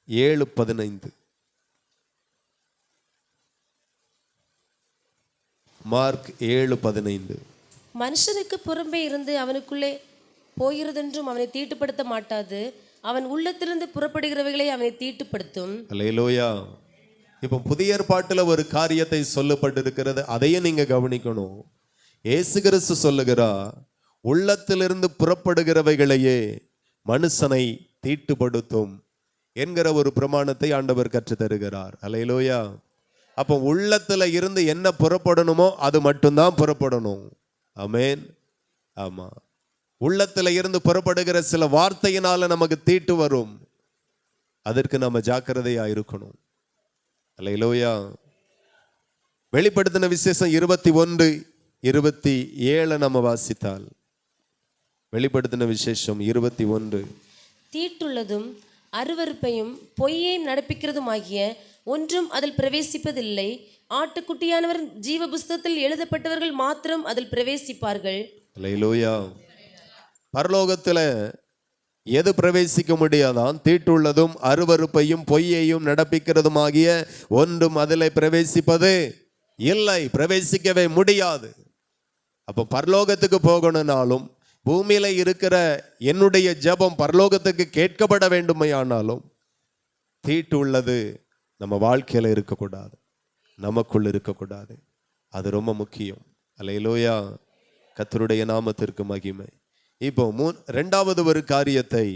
7:15. மார்க் 7:15. மனுஷனுக்கு புறம்பே இருந்து அவனுக்குள்ளே போகிறதென்றும் அவனை தீட்டுப்படுத்த மாட்டாது, அவன் உள்ளத்திலிருந்து புறப்படுகிறவைகளை அவனை தீட்டுப்படுத்தும். அல்லேலூயா. இப்போ புதிய ஏற்பாட்டுல ஒரு காரியத்தை சொல்லப்பட்டிருக்கிறது, அதையும் நீங்க கவனிக்கணும். இயேசு கிறிஸ்து சொல்லுகிறார், உள்ளத்திலிருந்து புறப்படுகிறவைகளையே மனுஷனை தீட்டுப்படுத்தும் என்கிற ஒரு பிரமாணத்தை ஆண்டவர் கற்றுத் தருகிறார். அல்லேலூயா. அப்போ உள்ளத்துல இருந்து என்ன புறப்படணுமோ அது மட்டும்தான் புறப்படணும். ஆமென். ஆமா, உள்ளத்துல இருந்து புறப்படுகிற சில வார்த்தையினால நமக்கு தீட்டு வரும். அதற்கு நம்ம ஜாக்கிரதையா இருக்கணும். அல்லேலூயா. வெளிப்படுத்தின விசேஷம் 21:27 நம்ம வாசித்தால், வெளிப்படுத்தின விசேஷம் 21. தீட்டுள்ளதும் அருவருப்பையும் பொய்யையும் நடப்பிக்கிறதுமாகிய ஒன்றும் அதில் பிரவேசிப்பதில்லை. ஆட்டுக்குட்டியானவர் ஜீவ புஸ்தகத்தில் எழுதப்பட்டவர்கள் மாத்திரம் அதில் பிரவேசிப்பார்கள். அல்லேலூயா. பரலோகத்துல எது பிரவேசிக்க முடியாதான்? தீட்டுள்ளதும் அருவருப்பையும் பொய்யையும் நடப்பிக்கிறதுமாகிய ஒன்றும் அதில் பிரவேசிப்பது இல்லை, பிரவேசிக்கவே முடியாது. அப்போ பரலோகத்துக்கு போகணும்னாலும், பூமியில இருக்கிற என்னுடைய ஜெபம் பரலோகத்துக்கு கேட்கப்பட வேண்டுமையானாலும், தீட்டு உள்ளது நம்ம வாழ்க்கையில இருக்கக்கூடாது, நமக்குள்ள இருக்கக்கூடாது. அது ரொம்ப முக்கியம். அல்லேலூயா. கர்த்தருடைய நாமத்திற்கு மகிமை. இப்போ இரண்டாவது ஒரு காரியத்தை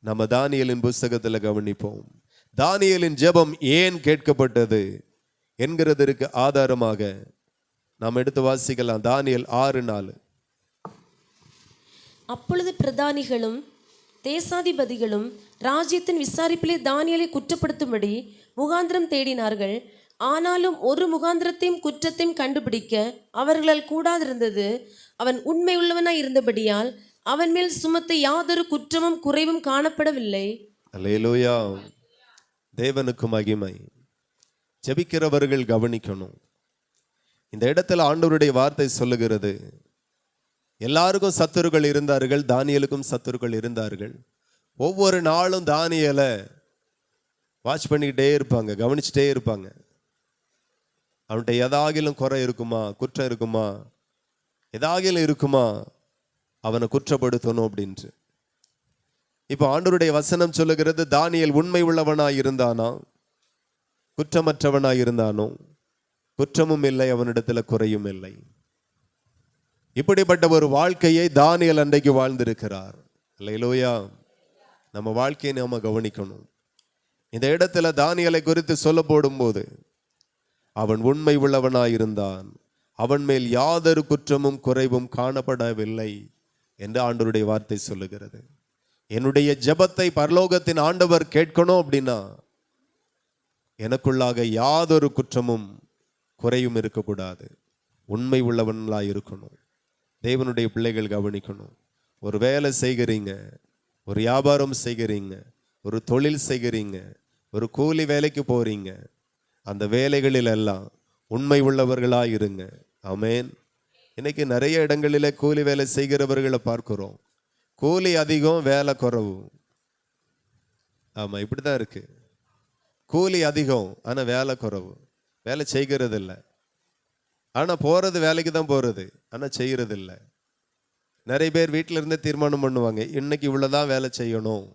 நம்ம தானியேலின் புஸ்தகத்தில் கவனிப்போம். தானியேலின் ஜெபம் ஏன் கேட்கப்பட்டது என்கிறதற்கு ஆதாரமாக நாம் எடுத்து வாசிக்கலாம். தானியேல் 6:4. அப்பொழுது பிரதானிகளும் தேசாதிபதிகளும் ராஜ்யத்தின் விசாரிப்பிலே தானியேலை குற்றப்படுத்தும்படி முகாந்திரம் தேடினார்கள். ஆனாலும் ஒரு முகாந்திரத்தையும் குற்றத்தையும் கண்டுபிடிக்க அவர்களால் கூடாதிருந்தது. அவன் உண்மை உள்ளவனாய் இருந்தபடியால் அவன் மேல் சுமத்த யாதொரு குற்றமும் குறைவும் காணப்படவில்லை. அல்லேலூயா. தேவனுக்கு மகிமை. ஜெபிக்கிறவர்கள் கவனிக்கணும். இந்த இடத்துல ஆண்டவருடைய வார்த்தை சொல்லுகிறது, எல்லாருக்கும் சத்துருக்கள் இருந்தார்கள், தானியேலுக்கும் சத்துருக்கள் இருந்தார்கள். ஒவ்வொரு நாளும் தானியேலை வாட்ச் பண்ணிக்கிட்டே இருப்பாங்க, கவனிச்சுட்டே இருப்பாங்க. அவன்கிட்ட எதாகிலும் குறை இருக்குமா, குற்றம் இருக்குமா, எதாகிலும் இருக்குமா, அவனை குற்றப்படுத்தணும் அப்படின்ட்டு. இப்போ ஆண்டவருடைய வசனம் சொல்லுகிறது, தானியேல் உண்மை உள்ளவனாய் இருந்தானா, குற்றமற்றவனாய் இருந்தானோ, குற்றமும் இல்லை, அவனிடத்துல குறையும் இல்லை. இப்படிப்பட்ட ஒரு வாழ்க்கையை தானியேல் அன்றைக்கு வாழ்ந்திருக்கிறார். அல்லேலூயா. நம்ம வாழ்க்கையை நாம கவனிக்கணும். இந்த இடத்துல தானியேலை குறித்து சொல்ல போடும்போது, அவன் உண்மை உள்ளவனாயிருந்தான், அவன் மேல் யாதொரு குற்றமும் குறைவும் காணப்படவில்லை என்று ஆண்டவருடைய வார்த்தை சொல்லுகிறது. என்னுடைய ஜெபத்தை பரலோகத்தின் ஆண்டவர் கேட்கணும் அப்படின்னா, எனக்குள்ளாக யாதொரு குற்றமும் குறையும் இருக்கக்கூடாது, உண்மை உள்ளவனாய் இருக்கணும். தேவனுடைய பிள்ளைகள் கவனிக்கணும். ஒரு வேலை செய்கிறீங்க, ஒரு வியாபாரம் செய்கிறீங்க, ஒரு தொழில் செய்கிறீங்க, ஒரு கூலி வேலைக்கு போறீங்க, அந்த வேலைகளில் எல்லாம் உண்மை உள்ளவர்களாய் இருங்க. ஆமென். இன்னைக்கு நிறைய இடங்களில் கூலி வேலை செய்கிறவர்களை பார்க்கிறோம். கூலி அதிகம், வேலை குறைவு. ஆமா, இப்படிதான் இருக்கு. கூலி அதிகம், ஆனா வேலை குறைவு. வேலை செய்கிறது இல்லை, ஆனா போறது வேலைக்கு தான் போறது, ஆனா செய்யறது இல்லை. நிறைய பேர் வீட்டில இருந்தே தீர்மானம் பண்ணுவாங்க, இன்னைக்கு இவ்வளவுதான் வேலை செய்யணும்,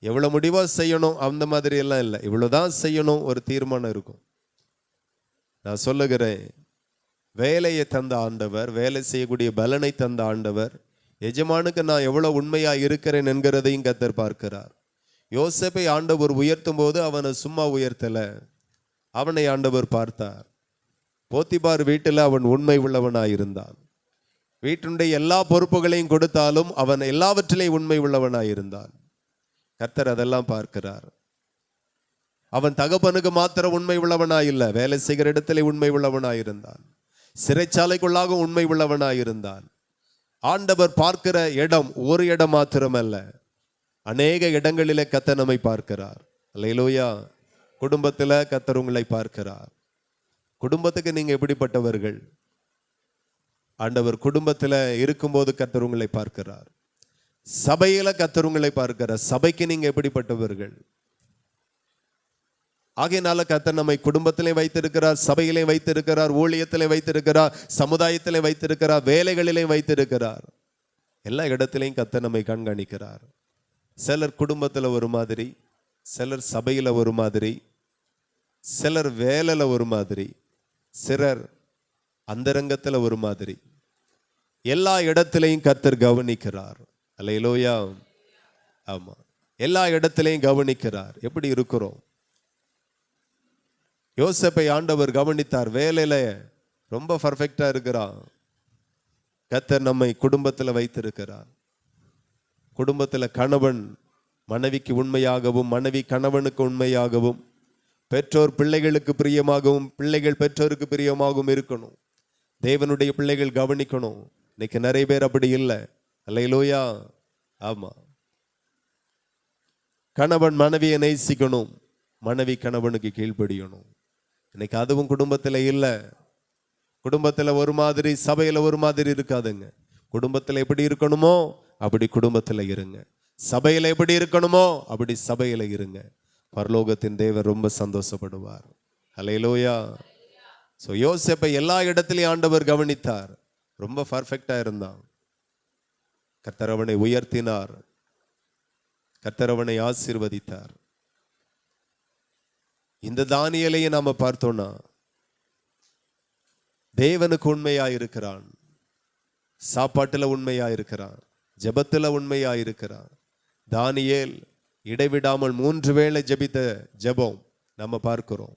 எவ்வளவு முடிவா செய்யணும், அந்த மாதிரி எல்லாம் இல்லை, இவ்வளவுதான் செய்யணும் ஒரு தீர்மானம் இருக்கும். நான் சொல்லுகிறேன், வேலையை தந்த ஆண்டவர், வேலை செய்யக்கூடிய பலனை தந்த ஆண்டவர், எஜமானுக்கு நான் எவ்வளவு உண்மையா இருக்கிறேன் என்கிறதையும் கர்த்தர் பார்க்கிறார். யோசேப்பை ஆண்டவர் உயர்த்தும் போது அவனை சும்மா உயர்த்தல, அவனை ஆண்டவர் பார்த்தார். போத்திபார் வீட்டில் அவன் உண்மை உள்ளவனாயிருந்தான். வீட்டினுடைய எல்லா பொறுப்புகளையும் கொடுத்தாலும் அவன் எல்லாவற்றிலையும் உண்மை உள்ளவனாயிருந்தான். கர்த்தர் அதெல்லாம் பார்க்கிறார். அவன் தகப்பனுக்கு மாத்திரம் உண்மை உள்ளவனாய் இல்லை, வேலை செய்கிற இடத்திலே உண்மை உள்ளவனாயிருந்தான், சிறைச்சாலைக்குள்ளாக உண்மை உள்ளவனாயிருந்தான். ஆண்டவர் பார்க்கிற இடம் ஒரு இடம் மாத்திரமல்ல, அநேக இடங்களிலே கர்த்தர் நம்மை பார்க்கிறார். அல்லேலூயா. குடும்பத்தில் கர்த்தர் உங்களை பார்க்கிறார். குடும்பத்துக்கு நீங்க எப்படிப்பட்டவர்கள்? ஆண்டவர் குடும்பத்தில் இருக்கும்போது கர்த்தர் உங்களை பார்க்கிறார். சபையில கர்த்தர் உங்களை பார்க்கிறார். சபைக்கு நீங்க எப்படிப்பட்டவர்கள்? ஆகையினால கர்த்தர் நம்மை குடும்பத்திலே வைத்திருக்கிறார், சபையிலே வைத்திருக்கிறார், ஊழியத்திலே வைத்திருக்கிறார், சமுதாயத்திலே வைத்திருக்கிறார், வேலைகளிலே வைத்திருக்கிறார். எல்லா இடத்திலையும் கர்த்தர் நம்மை கண்காணிக்கிறார். சிலர் குடும்பத்தில் ஒரு மாதிரி, சிலர் சபையில் ஒரு மாதிரி, சிலர் வேலையில ஒரு மாதிரி, சிலர் அந்தரங்கத்துல ஒரு மாதிரி. எல்லா இடத்திலையும் கர்த்தர் கவனிக்கிறார். அல்லேலூயா. ஆமா, எல்லா இடத்திலையும் கவனிக்கிறார். எப்படி இருக்கிறோம்? யோசேப்பை ஆண்டவர் கவனித்தார். வேலையில ரொம்ப பர்ஃபெக்டா இருக்கிறான். கர்த்தர் நம்மை குடும்பத்தில் வைத்திருக்கிறார். குடும்பத்தில் கணவன் மனைவிக்கு உண்மையாகவும், மனைவி கணவனுக்கு உண்மையாகவும், பெற்றோர் பிள்ளைகளுக்கு பிரியமாகவும், பிள்ளைகள் பெற்றோருக்கு பிரியமாகவும் இருக்கணும். தேவனுடைய பிள்ளைகள் கவனிக்கணும். இன்னைக்கு நிறைய பேர் அப்படி இல்லை. அல்லேலூயா. ஆமா, கணவன் மனைவியை நேசிக்கணும், மனைவி கணவனுக்கு கீழ்ப்படியணும். இன்னைக்கு அதுவும் குடும்பத்தில் இல்லை. குடும்பத்தில் ஒரு மாதிரி, சபையில் ஒரு மாதிரி இருக்காதுங்க. குடும்பத்தில் எப்படி இருக்கணுமோ அப்படி குடும்பத்தில் இருங்க. சபையில் எப்படி இருக்கணுமோ அப்படி சபையில் இருங்க. பரலோகத்தின் தேவன் ரொம்ப சந்தோஷப்படுவார். அல்லேலூயா. ஸோ யோசேப்பை எல்லா இடத்திலையும் ஆண்டவர் கவனித்தார். ரொம்ப பர்ஃபெக்டா இருந்தான். கர்த்தர் அவனை உயர்த்தினார். கர்த்தர் அவனை ஆசீர்வதித்தார். இந்த தானியேலையும் நாம பார்த்தோம்னா தேவனுக்கு உண்மையா இருக்கிறான், சாப்பாட்டுல உண்மையா இருக்கிறான், ஜெபத்துல உண்மையா இருக்கிறான். தானியேல் இடைவிடாமல் 3 வேளை ஜெபித்த ஜெபம் நம்ம பார்க்கிறோம்.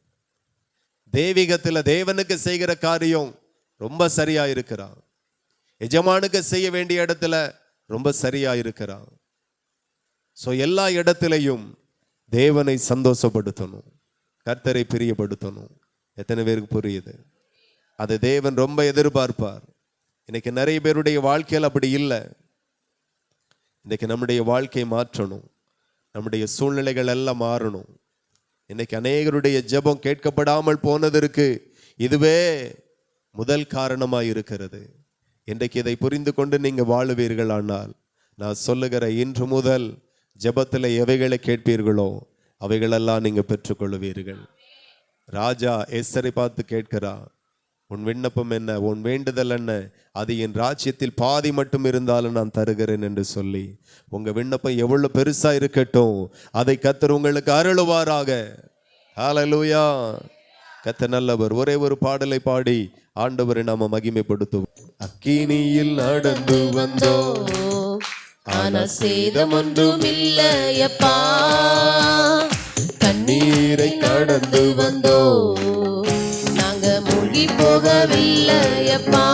தெய்வீகத்துல தேவனுக்கு செய்கிற காரியம் ரொம்ப சரியா இருக்கிறான். எஜமானுக்கு செய்ய வேண்டிய இடத்துல ரொம்ப சரியா இருக்கிறான். ஸோ எல்லா இடத்திலையும் தேவனை சந்தோஷப்படுத்தணும், கர்த்தரை பிரியப்படுத்தணும். எத்தனை பேருக்கு புரியுது? அது தேவன் ரொம்ப எதிர்பார்ப்பார். இன்னைக்கு நிறைய பேருடைய வாழ்க்கையில் அப்படி இல்லை. இன்னைக்கு நம்முடைய வாழ்க்கையை மாற்றணும், நம்முடைய சூழ்நிலைகள் எல்லாம் மாறணும். இன்னைக்கு அநேகருடைய ஜெபம் கேட்கப்படாமல் போனதற்கு இதுவே முதல் காரணமாய் இருக்கிறது. இன்றைக்கு இதை புரிந்து கொண்டு நீங்க வாழுவீர்கள். ஆனால் நான் சொல்லுகிற இன்று முதல் ஜெபத்தில் எவைகளை கேட்பீர்களோ அவைகளெல்லாம் நீங்க பெற்றுக்கொள்வீர்கள். ராஜா எஸ்தரை பார்த்து கேட்கிறார், உன் விண்ணப்பம் என்ன, உன் வேண்டுதல் என்ன? அது என் ராஜ்யத்தில் பாதி மட்டும் இருந்தாலும் நான் தருகிறேன் என்று சொல்லி, உங்க விண்ணப்பம் எவ்வளவு பெருசா இருக்கட்டும், அதை கர்த்தர் உங்களுக்கு அருளுவாராக. ஹல்லேலூயா. கர்த்தர் நல்லவர். ஒரே ஒரு பாடலை பாடி ஆண்டவரை நாம மகிமைப்படுத்துவோம். அக்கினியில் நடந்து வந்தோம், ஆனால் சேதம் ஒன்றும் இல்லையப்பா. கண்ணீரை கடந்து வந்தோம், நாங்க மூழ்கி போகவில்லையப்பா.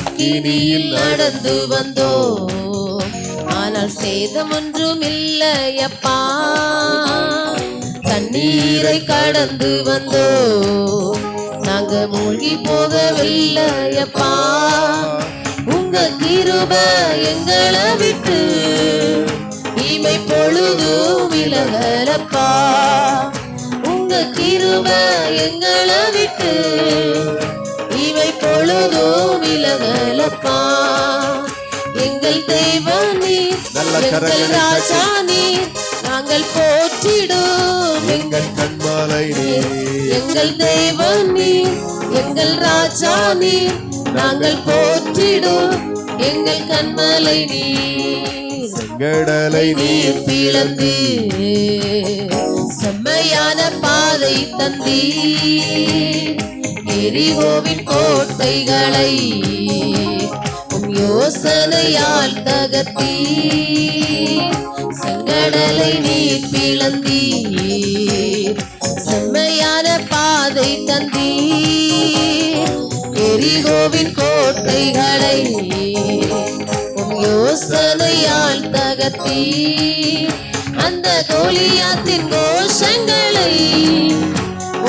அக்கினியில் நடந்து வந்தோம், ஆனால் சேதம் ஒன்றும் இல்லையப்பா. தண்ணீரை கடந்து வந்தோம், நாங்க மூழ்கி போகவில்லையப்பா. உங்க கிருபை எங்களை விட்டு இமை பொழுதும் விலகலப்பா. உங்க கிருபை எங்களை விட்டு இமை பொழுதும் விலகலப்பா. எங்கள் தேவன் நீர், எங்கள் ராஜா நீர், நாங்கள் போற்றிடும் எங்கள் கண்மாலை நீர். எங்கள் தேவன் நீர், எங்கள் ராஜா நீர், நாங்கள் போற்றிடும் எங்கள் கண்மலை நீர். கடலை நீர் பிளந்து செம்மையான பாதை தந்தீர். எரிகோவின் கோட்டைகளை உம் யோசனையால் தகர்த்தீர். செங்கடலை நீர் பிளந்தீர், செம்மையான பாதை தந்தீர். எரிகோவின் கோட்டைகளை உம் யோசனையால் தகர்த்தீர். அந்த கோலியாத்தின் கோஷங்களை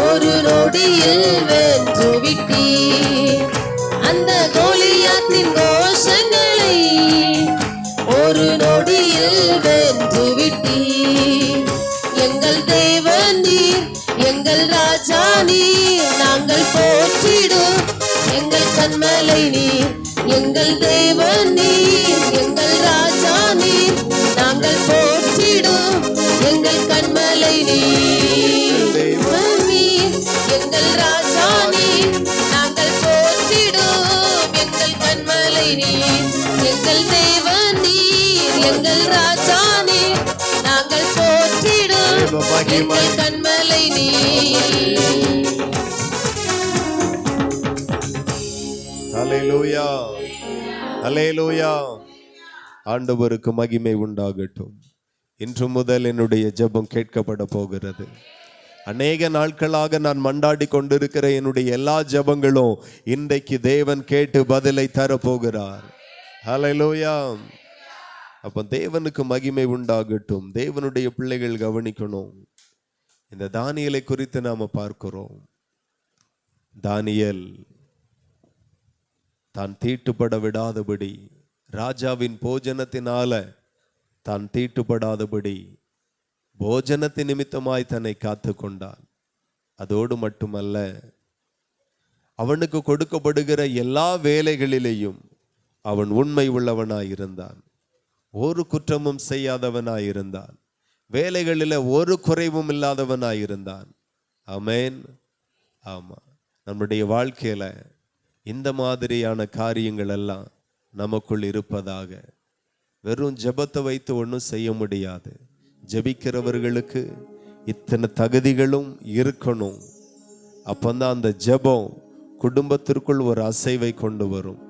ஒரு நொடியில் வென்று விட்டீர். அந்த கோலியாத்தின் கோஷங்களை ஒரு நொடியில் வென்று விட்டீர். எங்கள் தேவன் நீர், எங்கள் ராஜா நீர், நாங்கள் போற்றிடும் எங்கள் கண்மலை நீர். எங்கள் தேவன் நீர், எங்கள் ராஜா நீர், நாங்கள் போற்றிடும் எங்கள் கண்மலை நீர். தேவன் நீர், எங்கள் ராஜா நீர், நாங்கள் போற்றிடும் எங்கள் கண்மலை நீர். எங்கள் தேவன் நீர், எங்கள் ராஜா நீர், நாங்கள் போற்றிடும் மகிமை. கண்மலை நீ. ஹல்லேலூயா, ஹல்லேலூயா. ஆண்டவருக்கு மகிமை உண்டாகட்டும். இன்று முதல் என்னுடைய ஜெபம் கேட்கப்பட போகிறது. அநேக நாட்களாக நான் மண்டாடி கொண்டிருக்கிற என்னுடைய எல்லா ஜெபங்களும் இன்றைக்கு தேவன் கேட்டு பதிலை தரப்போகிறார். ஹல்லேலூயா. அப்ப தேவனுக்கு மகிமை உண்டாகட்டும். தேவனுடைய பிள்ளைகள் கவனிக்கணும். இந்த தானியேலை குறித்து நாம பார்க்கிறோம். தானியேல் தான் தீட்டுப்பட விடாதபடி, ராஜாவின் போஜனத்தினால தான் தீட்டுப்படாதபடி போஜனத்தின் நிமித்தமாய் தன்னை காத்து கொண்டான். அதோடு மட்டுமல்ல, அவனுக்கு கொடுக்கப்படுகிற எல்லா வேலைகளிலேயும் அவன் உண்மை உள்ளவனாயிருந்தான். ஒரு குற்றமும் செய்யாதவனாயிருந்தான். வேலைகளில் ஒரு குறைவும் இல்லாதவனாயிருந்தான். ஆமென். ஆமா, நம்முடைய வாழ்க்கையில இந்த மாதிரியான காரியங்கள் எல்லாம் நமக்குள் இருப்பதாக. வெறும் ஜெபத்தை வைத்து ஒன்றும் செய்ய முடியாது. ஜெபிக்கிறவர்களுக்கு இத்தனை தகுதிகளும் இருக்கணும். அப்பந்தான் அந்த ஜெபம் குடும்பத்திற்குள் ஒரு அசைவை கொண்டு வரும்,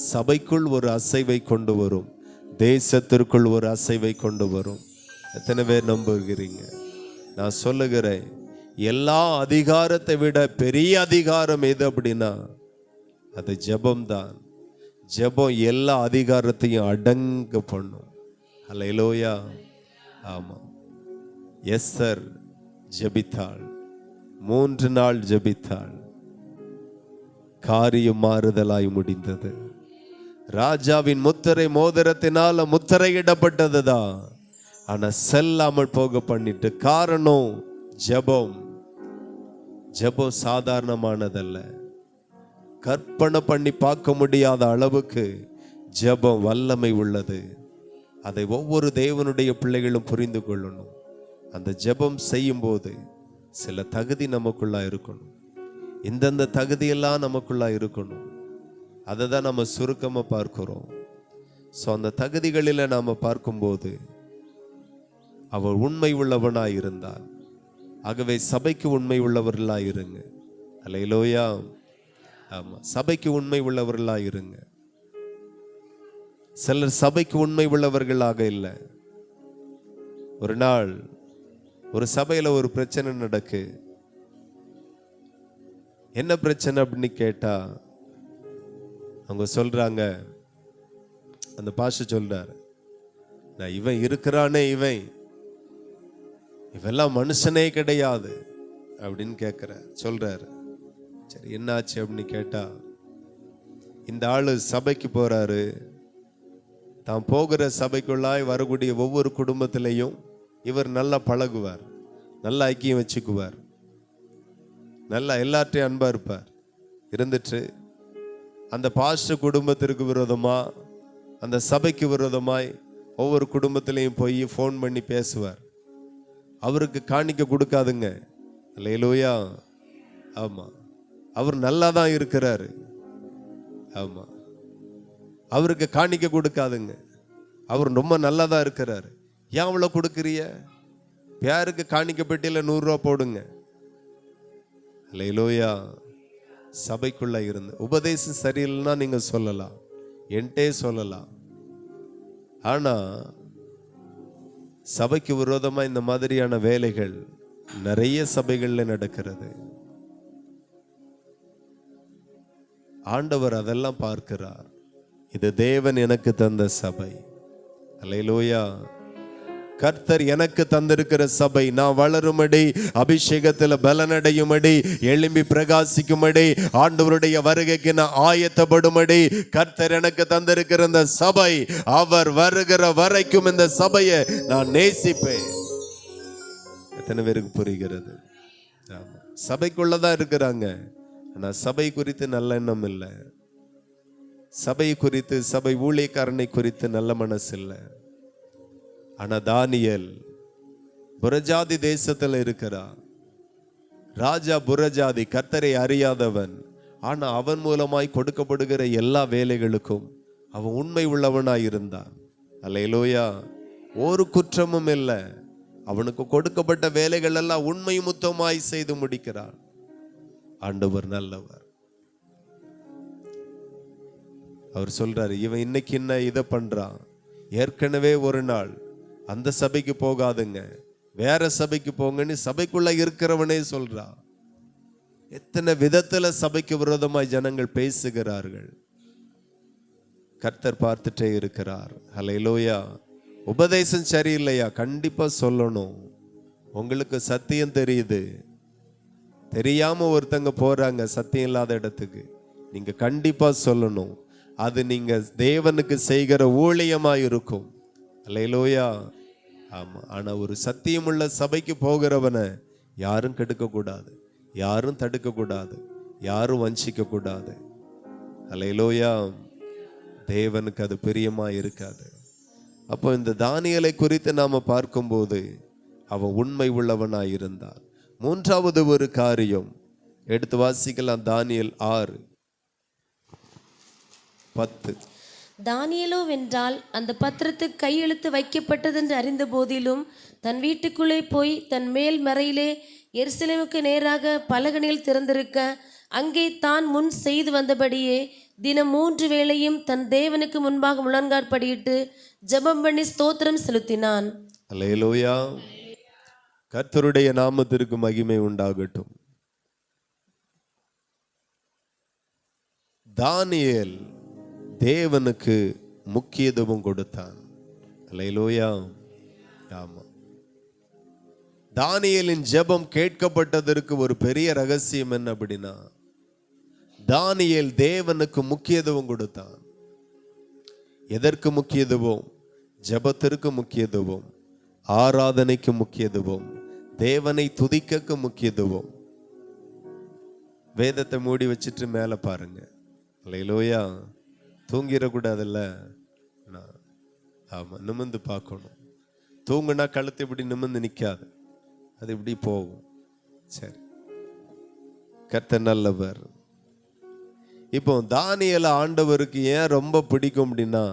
சபைக்குள் ஒரு அசைவை கொண்டு வரும், தேசத்திற்குள் ஒரு அசைவை கொண்டு வரும். எத்தனை பேர் நம்புகிறீங்க? நான் சொல்லுகிறேன், எல்லா அதிகாரத்தை விட பெரிய அதிகாரம் எது அப்படின்னா அது ஜெபம்தான். ஜெபம் எல்லா அதிகாரத்தையும் அடங்க பண்ணும். ஹல்லேலூயா. ஆமா, எஸ்தர் ஜெபித்தாள். 3 நாள் ஜெபித்தாள். காரியம் மாறுதலாய் முடிந்தது. ராஜாவின் முத்திரை மோதிரத்தினால முத்திரையிடப்பட்டதுதான், ஆனா செல்லாமல் போக பண்ணிட்டு. காரணம் ஜெபம். ஜெபம் சாதாரணமானதல்ல. கற்பனை பண்ணி பார்க்க முடியாத அளவுக்கு ஜெபம் வல்லமை உள்ளது. அதை ஒவ்வொரு தேவனுடைய பிள்ளைகளும் புரிந்து கொள்ளணும். அந்த ஜெபம் செய்யும் போது சில தகுதி நமக்குள்ளா இருக்கணும். இந்தந்த தகுதியெல்லாம் நமக்குள்ளா இருக்கணும். அதை தான் நம்ம சுருக்கமாக பார்க்கிறோம். ஸோ அந்த தகுதிகளில் நாம் பார்க்கும்போது அவர் உண்மை உள்ளவனாய் இருந்தான். ஆகவே சபைக்கு உண்மை உள்ளவர்களாக இருங்க. அல்லேலூயா. ஆமா, சபைக்கு உண்மை உள்ளவர்களாக இருங்க. சிலர் சபைக்கு உண்மை உள்ளவர்களாக இல்லை. ஒரு நாள் ஒரு சபையில ஒரு பிரச்சனை நடக்கு. என்ன பிரச்சனை அப்படின்னு கேட்டா அவங்க சொல்றாங்க, அந்த பாஸ்டர் சொல்றாரு, நான் இவன் இருக்கிறானே, இவெல்லாம் மனுஷனே கிடையாது அப்படின்னு சொல்றாரு. சரி, என்னாச்சு அப்படின்னு கேட்டா, இந்த ஆளு சபைக்கு போறாரு. தான் போகிற சபைக்குள்ளாய் வரக்கூடிய ஒவ்வொரு குடும்பத்திலையும் இவர் நல்லா பழகுவார், நல்லா ஐக்கியம் வச்சுக்குவார், நல்லா எல்லார்ட்டையும் அன்பா இருப்பார். இருந்துட்டு அந்த பாஸ்டர் குடும்பத்திற்கு விரோதமா, அந்த சபைக்கு விரோதமாய் ஒவ்வொரு குடும்பத்திலையும் போய் ஃபோன் பண்ணி பேசுவார். அவருக்கு காணிக்க கொடுக்காதுங்க. அல்லேலூயா. ஆமா, அவர் நல்லா தான் இருக்கிறாரு. ஆமா, அவருக்கு காணிக்க கொடுக்காதுங்க. அவர் ரொம்ப நல்லா தான் இருக்கிறாரு. ஏன் அவ்வளோ கொடுக்குறிய? யாருக்கு காணிக்க பெட்டியில் 100 ரூபா போடுங்க. அல்லேலூயா. சபைக்குள்ள இருந்து உபதேசம் சரியில்லைன்னா நீங்க சொல்லலாம், என்கிட்டே சொல்லலாம். ஆனா சபைக்கு விரோதமா இந்த மாதிரியான வேலைகள் நிறைய சபைகள்ல நடக்கிறது. ஆண்டவர் அதெல்லாம் பார்க்கிறார். இது தேவன் எனக்கு தந்த சபை. அல்லேலூயா. கர்த்தர் எனக்கு தந்திருக்கிற சபை. நான் வளரும்படி, அபிஷேகத்தில் பலனடையும்படி, எழும்பி பிரகாசிக்கும்படி, ஆண்டவருடைய வருகைக்கு நான் ஆயத்தப்படும்படி கர்த்தர் எனக்கு தந்திருக்கிற இந்த சபை. அவர் வருகிற வரைக்கும் இந்த சபையை நான் நேசிப்பேன். எத்தனை பேருக்கு புரிகிறது? சபைக்குள்ளதான் இருக்கிறாங்க, ஆனா சபை குறித்து நல்ல எண்ணம் இல்லை. சபை குறித்து, சபை ஊழியக்காரனை குறித்து நல்ல மனசு இல்லை. ஆனா தானியேல் புறஜாதி தேசத்துல இருக்கிறான். ராஜா புறஜாதி, கர்த்தரை அறியாதவன். ஆனா அவன் மூலமாய் கொடுக்கப்படுகிற எல்லா வேலைகளுக்கும் அவன் உண்மை உள்ளவனாய் இருந்தான். அல்லேலூயா. ஒரு குற்றமும் இல்லை. அவனுக்கு கொடுக்கப்பட்ட வேலைகள் எல்லாம் உண்மை முத்தமாய் செய்து முடிக்கிறான். ஆண்டவர் நல்லவர். அவர் சொல்றாரு, இவன் இன்னைக்கு என்ன இதை பண்றான், ஏற்கனவே ஒரு நாள் அந்த சபைக்கு போகாதுங்க, வேற சபைக்கு போங்கன்னு சபைக்குள்ள இருக்கிறவனே சொல்றான். எத்தனை விதத்துல சபைக்கு விரோதமாய் ஜனங்கள் பேசுகிறார்கள். கர்த்தர் பார்த்துட்டே இருக்கிறார். ஹல்லேலூயா. உபதேசம் சரியில்லையா, கண்டிப்பா சொல்லணும். உங்களுக்கு சத்தியம் தெரியுது, தெரியாம ஒருத்தங்க போறாங்க சத்தியம் இல்லாத இடத்துக்கு, நீங்க கண்டிப்பா சொல்லணும். அது நீங்க தேவனுக்கு செய்கிற ஊழியமா இருக்கும். ஹல்லேலூயா. ஆமா. ஆனா ஒரு சத்தியமுள்ள சபைக்கு போகிறவனை யாரும் கெடுக்க கூடாது, யாரும் தடுக்க கூடாது, யாரும் வஞ்சிக்க கூடாது. ஹல்லேலூயா. தேவனுக்கு அது பிரியமா இருக்காது. அப்போ இந்த தானியேலை குறித்து நாம பார்க்கும்போது அவன் உண்மை உள்ளவனாய் இருந்தான். மூன்றாவது ஒரு காரியம் எடுத்து வாசிக்கலாம். தானியேல் 6:10. தானியேலோ வென்றால் அந்த பத்திரத்துக்கு கையெழுத்து வைக்கப்பட்டதென்று அறிந்த போதிலும் தன் வீட்டுக்குள்ளே போய் தன் மேல் மறையிலே எருசலேமுக்கு நேராக பலகணிகள் திறந்திருக்க அங்கே தான் முன் செய்து வந்தபடியே தினம் 3 வேளையும் தன் தேவனுக்கு முன்பாக முழங்காற்படியிட்டு ஜெபம் பண்ணி ஸ்தோத்திரம் செலுத்தினான். அல்லேலூயா. கர்த்தருடைய நாமத்திற்கு மகிமை உண்டாகட்டும். தானியேல் தேவனுக்கு முக்கியத்துவம் கொடுத்தான். அல்லேலூயா. ஆமா. தானியேலின் ஜெபம் கேட்கப்பட்டதற்கு ஒரு பெரிய ரகசியம் என்ன அப்படின்னா, தானியேல் தேவனுக்கு முக்கியத்துவம் கொடுத்தான். எதற்கு முக்கியத்துவம்? ஜெபத்திற்கு முக்கியத்துவம், ஆராதனைக்கு முக்கியத்துவம், தேவனை துதிக்க முக்கியத்துவம். வேதத்தை மூடி வச்சிட்டு மேல பாருங்க. அல்லேலூயா. தூங்கிடக்கூடாதுல்ல. ஆமா, நிமிர்ந்து பார்க்கணும். தூங்குனா கழுத்து இப்படி நிமிர்ந்து நிக்காது, அது இப்படி போகும். சரி, கர்த்தர் நல்லவர். இப்போ தானியேலை ஆண்டவருக்கு ஏன் ரொம்ப பிடிக்கும் அப்படின்னா,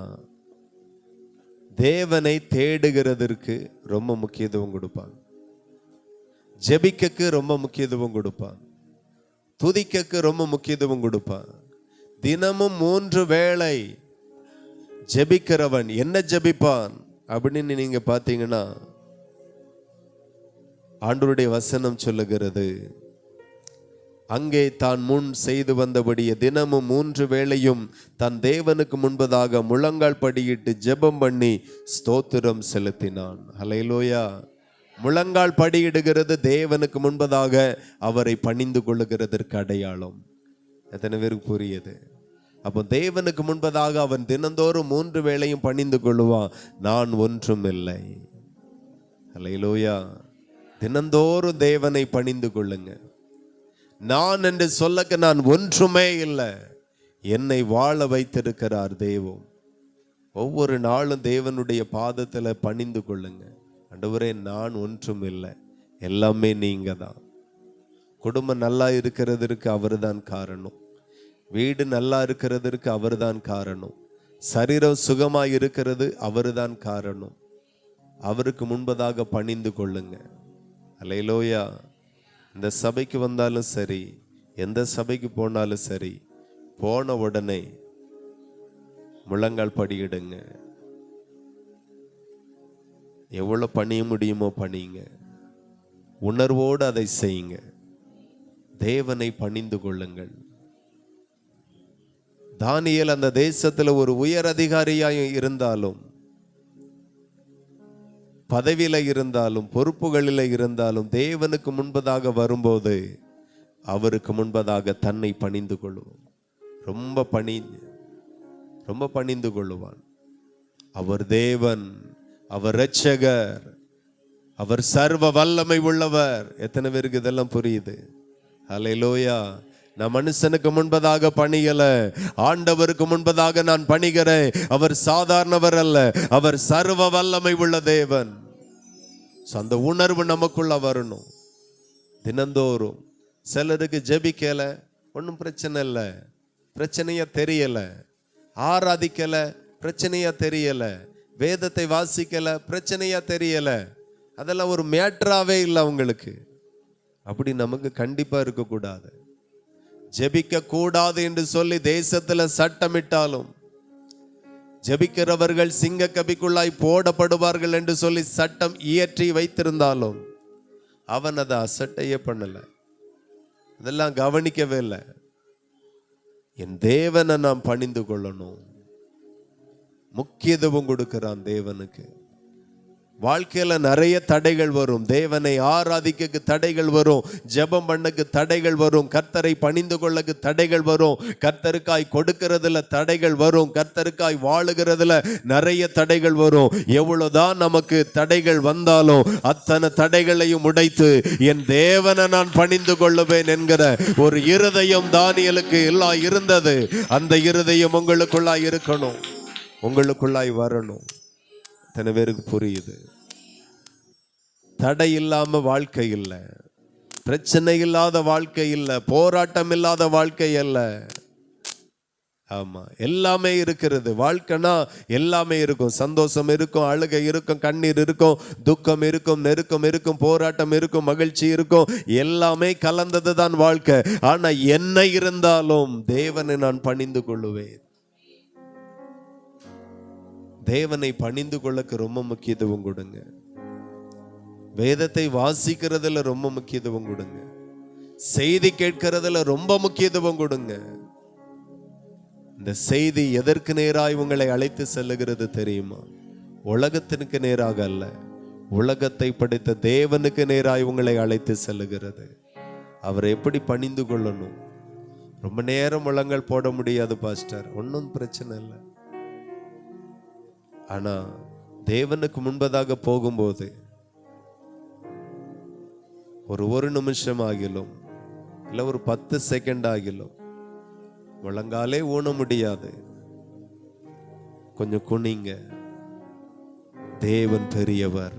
தேவனை தேடுகிறதற்கு ரொம்ப முக்கியத்துவம் கொடுப்பான், ஜெபிக்கக்கு ரொம்ப முக்கியத்துவம் கொடுப்பான், துதிக்கக்கு ரொம்ப முக்கியத்துவம் கொடுப்பான். தினமும் 3 வேளை ஜெபிக்கிறவன் என்ன ஜெபிப்பான் அப்படின்னு நீங்க பார்த்தீங்கன்னா, ஆண்டவருடைய வசனம் சொல்லுகிறது, அங்கே தான் முன் செய்து வந்தபடியே தினமும் 3 வேளையும் தன் தேவனுக்கு முன்பதாக முழங்கால் படியிட்டு ஜெபம் பண்ணி ஸ்தோத்திரம் செலுத்தினான். ஹல்லேலூயா. முழங்கால் படியிடுகிறது தேவனுக்கு முன்பதாக அவரை பணிந்து கொள்ளுகிறதற்கு அடையாளம். எத்தனை பேருக்கு புரியுது? அப்போ தேவனுக்கு முன்பதாக அவன் தினந்தோறும் 3 வேளையும் பணிந்து கொள்ளுவான். நான் ஒன்றும் இல்லை. ஹல்லேலூயா. தினந்தோறும் தேவனை பணிந்து கொள்ளுங்க. நான் என்று சொல்லக்க நான் ஒன்றுமே இல்லை, என்னை வாழ வைத்திருக்கிறார் தெய்வம். ஒவ்வொரு நாளும் தேவனுடைய பாதத்துல பணிந்து கொள்ளுங்க. ஆண்டவரே, நான் ஒன்றும் இல்லை, எல்லாமே நீங்க தான். குடும்பம் நல்லா இருக்கிறதற்கு அவர்தான் காரணம், வீடு நல்லா இருக்கிறதற்கு அவர்தான் காரணம், சரீரம் சுகமாய் இருக்கிறது அவர்தான் காரணம். அவருக்கு முன்பதாக பணிந்து கொள்ளுங்க. அல்லேலூயா. இந்த சபைக்கு வந்தாலும் சரி, எந்த சபைக்கு போனாலும் சரி, போன உடனே முழங்கால் படியிடுங்க. எவ்வளவு பணிய முடியுமோ பணியுங்க, உணர்வோடு அதை செய்யுங்க. தேவனை பணிந்து கொள்ளுங்கள். தானியேல் அந்த தேசத்துல ஒரு உயர் அதிகாரியாய் இருந்தாலும், பதவியில இருந்தாலும், பொறுப்புகளில் இருந்தாலும், தேவனுக்கு முன்பதாக வரும்போது அவருக்கு முன்பதாக தன்னை பணிந்து கொள்ளுவான். ரொம்ப பணிந்து கொள்ளுவான். அவர் தேவன், அவர் இரட்சகர், அவர் சர்வ வல்லமை உள்ளவர். எத்தனை பேருக்கு இதெல்லாம் புரியுது? ஹல்லேலூயா. நான் மனுஷனுக்கு முன்பதாக பணியல, ஆண்டவருக்கு முன்பதாக நான் பணிகிறேன். அவர் சாதாரணவர் அல்ல, அவர் சர்வ வல்லமை உள்ள தேவன். அந்த உணர்வு நமக்குள்ள வரணும் தினந்தோறும். சிலருக்கு ஜெபிக்கல, ஒன்றும் பிரச்சனை இல்லை, பிரச்சனையா தெரியல. ஆராதிக்கல, பிரச்சனையா தெரியல. வேதத்தை வாசிக்கல, பிரச்சனையா தெரியல. அதெல்லாம் ஒரு மேட்டராகவே இல்லை அவங்களுக்கு. அப்படி நமக்கு கண்டிப்பா இருக்கக்கூடாது. ஜெபிக்க கூடாது என்று சொல்லி தேசத்துல சட்டமிட்டாலும், ஜெபிக்கிறவர்கள் சிங்க கபிக்குள்ளாய் போடப்படுவார்கள் என்று சொல்லி சட்டம் இயற்றி வைத்திருந்தாலும் அவன் அதை அசட்டையே பண்ணல, அதெல்லாம் கவனிக்கவே இல்லை. என் தேவனை நாம் பணிந்து கொள்ளணும், முக்கியத்துவம் கொடுக்கிறான் தேவனுக்கு. வாழ்க்கையில நிறைய தடைகள் வரும், தேவனை ஆராதிக்க தடைகள் வரும், ஜெபம் பண்ணக்கு தடைகள் வரும், கர்த்தரை பணிந்து கொள்ளக்கு தடைகள் வரும், கர்த்தருக்காய் கொடுக்கிறதுல தடைகள் வரும், கர்த்தருக்காய் வாழுகிறதுல நிறைய தடைகள் வரும். எவ்வளவுதான் நமக்கு தடைகள் வந்தாலும் அத்தனை தடைகளையும் உடைத்து என் தேவனை நான் பணிந்து கொள்ளுவேன் என்கிற ஒரு இருதயம் தானியேலுக்கு எல்லாம் இருந்தது. அந்த இருதயம் உங்களுக்குள்ளாய் இருக்கணும், உங்களுக்குள்ளாய் வரணும். எத்தனை பேருக்கு புரியுது? தடை இல்லாம வாழ்க்கை இல்லை, பிரச்சனை இல்லாத வாழ்க்கை இல்லை, போராட்டம் இல்லாத வாழ்க்கை அல்ல. ஆமா, எல்லாமே இருக்கிறது. வாழ்க்கைனா எல்லாமே இருக்கும். சந்தோஷம் இருக்கும், அழுகை இருக்கும், கண்ணீர் இருக்கும், துக்கம் இருக்கும், நெருக்கம் இருக்கும், போராட்டம் இருக்கும், மகிழ்ச்சி இருக்கும், எல்லாமே கலந்தது தான் வாழ்க்கை. ஆனா என்ன இருந்தாலும் தேவனை நான் பணிந்து கொள்ளுவேன். தேவனை பணிந்து கொள்ளக்கு ரொம்ப முக்கியத்துவம் கொடுங்க. வேதத்தை வாசிக்கிறதுல ரொம்ப முக்கியத்துவம் கொடுங்க. செய்தி கேட்கிறதுல ரொம்ப முக்கியத்துவம் கொடுங்க. இந்த செய்தி எதற்கு நேராய் உங்களை அழைத்து செல்லுகிறது தெரியுமா? உலகத்திற்கு நேராக அல்ல, உலகத்தை படைத்த தேவனுக்கு நேராய் உங்களை அழைத்து செல்லுகிறது. அவரை எப்படி பணிந்து கொள்ளணும்? ரொம்ப நேரம் முழங்கல் போட முடியாது பாஸ்டர், ஒன்றும் பிரச்சனை இல்லை. ஆனா தேவனுக்கு முன்பதாக போகும்போது ஒரு நிமிஷம் ஆகிலும் இல்லை ஒரு 10 செகண்ட் ஆகிலும் முழங்காலே ஊன முடியாது. கொஞ்சம் குனிங்க. தேவன் பெரியவர்,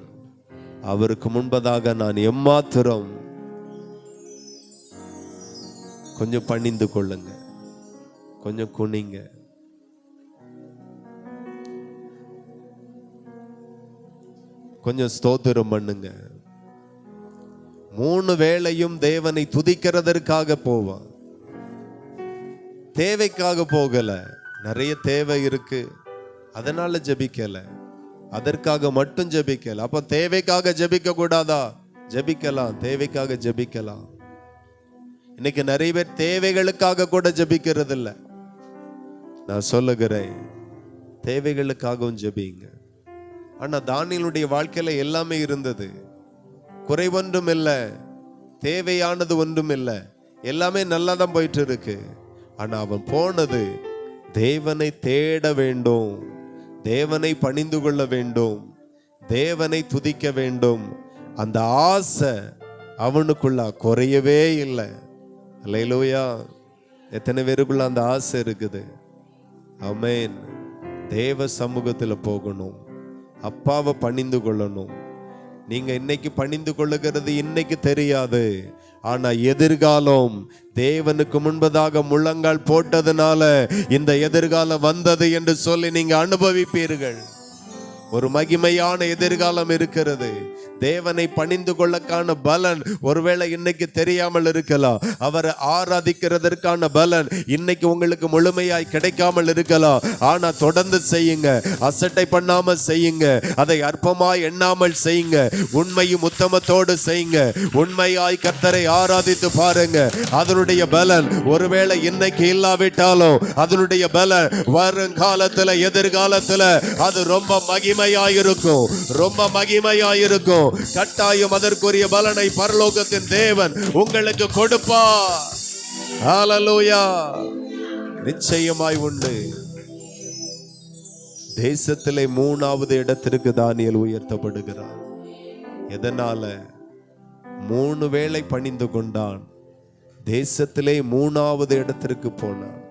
அவருக்கு முன்பதாக நான் எம்மாத்திரம். கொஞ்சம் பணிந்து கொள்ளுங்க, கொஞ்சம் குனிங்க. கொஞ்சம் ஸ்தோத்திரம் பண்ணுங்க. 3 வேளையும் தேவனை துதிக்கிறதற்காக போவான், தேவைக்காக போகல. நிறைய தேவை இருக்கு, அதனால ஜெபிக்கல, அதற்காக மட்டும் ஜெபிக்கல. அப்ப தேவைக்காக ஜெபிக்க கூடாதா? ஜெபிக்கலாம், தேவைக்காக ஜெபிக்கலாம். இன்னைக்கு நிறைய பேர் தேவைகளுக்காக கூட ஜெபிக்கிறது இல்லை. நான் சொல்லுகிறேன், தேவைகளுக்காகவும் ஜெபிங்க. ஆனா தானியேலுடைய வாழ்க்கையில எல்லாமே இருந்தது, குறைவொன்றும் இல்லை, தேவையானது ஒன்றும் இல்லை, எல்லாமே நல்லா தான் போயிட்டு இருக்கு. ஆனா அவன் போனது தேவனை தேட வேண்டும், தேவனை பணிந்து கொள்ள வேண்டும், தேவனை துதிக்க வேண்டும். அந்த ஆசை அவனுக்குள்ள குறையவே இல்லை. அல்லேலூயா! எத்தனை பேருக்குள்ள அந்த ஆசை இருக்குது? ஆமென். தேவ சமூகத்துல போகணும், அப்பாவை பணிந்து கொள்ளணும். நீங்க இன்னைக்கு பணிந்து கொள்ளுகிறது இன்னைக்கு தெரியாது, ஆனா எதிர்காலம் தேவனுக்கு முன்பதாக முழங்கால் போட்டதுனால இந்த எதிர்காலம் வந்தது என்று சொல்லி நீங்க அனுபவிப்பீர்கள். ஒரு மகிமையான எதிர்காலம் இருக்கிறது. தேவனை பணிந்து கொள்ளக்கான பலன் ஒருவேளை இன்னைக்கு தெரியாமல் இருக்கலாம், அவரை ஆராதிக்கிறதற்கான பலன் இன்னைக்கு உங்களுக்கு முழுமையாய் கிடைக்காமல் இருக்கலாம். ஆனா தொடர்ந்து செய்யுங்க, அசட்டை பண்ணாம செய்யுங்க, அதை அற்பமாய் எண்ணாமல் செய்யுங்க, உண்மையும் உத்தமத்தோடு செய்யுங்க. உண்மையாய் கர்த்தரை ஆராதித்து பாருங்க. அதனுடைய பலன் ஒருவேளை இன்னைக்கு இல்லாவிட்டாலும் அதனுடைய பலன் வருங்காலத்துல எதிர்காலத்துல அது ரொம்ப மகிமையாயிருக்கும், ரொம்ப மகிமையாயிருக்கும். கட்டாயம் அதற்குரிய பலனை பரலோகத்தின் தேவன் உங்களுக்கு கொடுப்பார். ஹல்லேலூயா! நிச்சயமாய் உண்டு. தேசத்திலே 3வது இடத்திற்கு தானியேல் உயர்த்தப்படுகிறார். எதனால? 3 வேளை பணிந்து கொண்டான், தேசத்திலே 3வது இடத்திற்கு போனான்.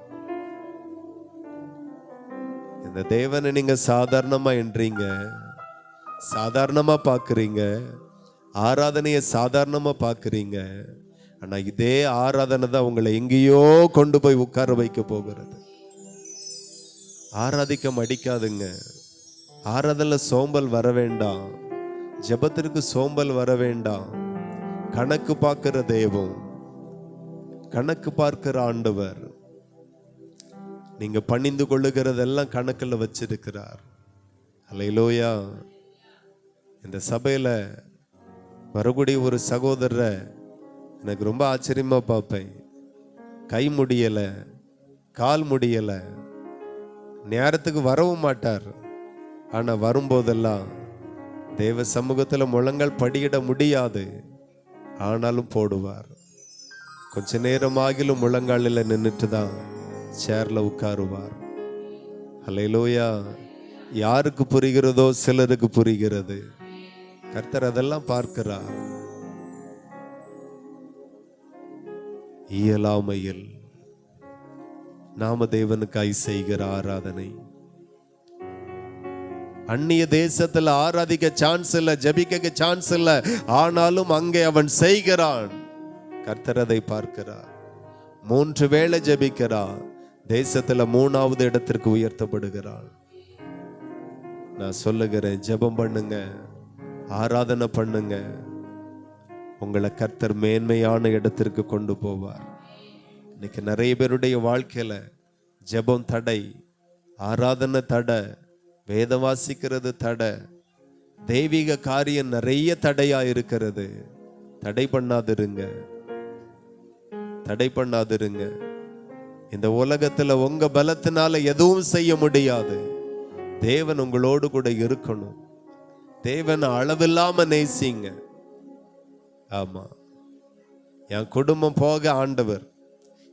இந்த தேவனை நீங்க சாதாரணமா என்றீங்க, சாதாரணமா பாக்குறீங்க, ஆராதனையை சாதாரணமா பாக்குறீங்க. ஆனா இதே ஆராதனை தான் உங்களை எங்கேயோ கொண்டு போய் உட்கார வைக்க போகிறது. ஆராதிக்க மடிக்காதுங்க, ஆராதனை சோம்பல் வர வேண்டாம். ஜெபத்திற்கு சோம்பல் வர வேண்டாம். கணக்கு பார்க்கிற தெய்வம், கணக்கு பார்க்கிற ஆண்டவர். நீங்க பணிந்து கொள்ளுகிறதெல்லாம் கணக்குல வச்சிருக்கிறார். அல்லேலூயா. இந்த சபையில வரக்கூடிய ஒரு சகோதரரை எனக்கு ரொம்ப ஆச்சரியமா பார்ப்பேன். கை முடியல, கால் முடியல, நேரத்துக்கு வரவும் மாட்டார். ஆனா வரும்போதெல்லாம் தேவ சமூகத்துல முழங்கால் படியிட முடியாது, ஆனாலும் போடுவார். கொஞ்ச நேரமாகிலும் முழங்காலில் நின்றுட்டு தான் சேர்ல உட்காருவார். அல்லேலூயா. யாருக்கு புரிகிறதோ சிலருக்கு புரிகிறது. கர்த்தர் அதெல்லாம் பார்க்கிறார். இயலாமையில் நாம தேவனுக்காய் செய்கிற ஆராதனை, அந்நிய தேசத்துல ஆராதிக்க சான்ஸ் இல்ல, ஜபிக்க சான்ஸ் இல்ல, ஆனாலும் அங்கே அவன் செய்கிறான். கர்த்தர் அதை பார்க்கிறார். 3 வேளை ஜபிக்கிறான், தேசத்துல 3வது இடத்திற்கு உயர்த்தப்படுகிறான். நான் சொல்லுகிறேன், ஜெபம் பண்ணுங்க, ஆராதனை பண்ணுங்க, உங்களை கர்த்தர் மேன்மையான இடத்திற்கு கொண்டு போவார். இன்னைக்கு நிறைய பேருடைய வாழ்க்கையில ஜெபம் தடை, ஆராதனை தடை, வேதம் வாசிக்கிறது தடை, தெய்வீக காரியம் நிறைய தடையா இருக்கிறது. தடை பண்ணாதிருங்க, தடை பண்ணாதிருங்க. இந்த உலகத்துல உங்க பலத்தினால எதுவும் செய்ய முடியாது. தேவன் உங்களோடு கூட இருக்கணும். தேவன் அளவில்லாம நேசிங்க. ஆமா, என் குடும்பம் போக ஆண்டவர்,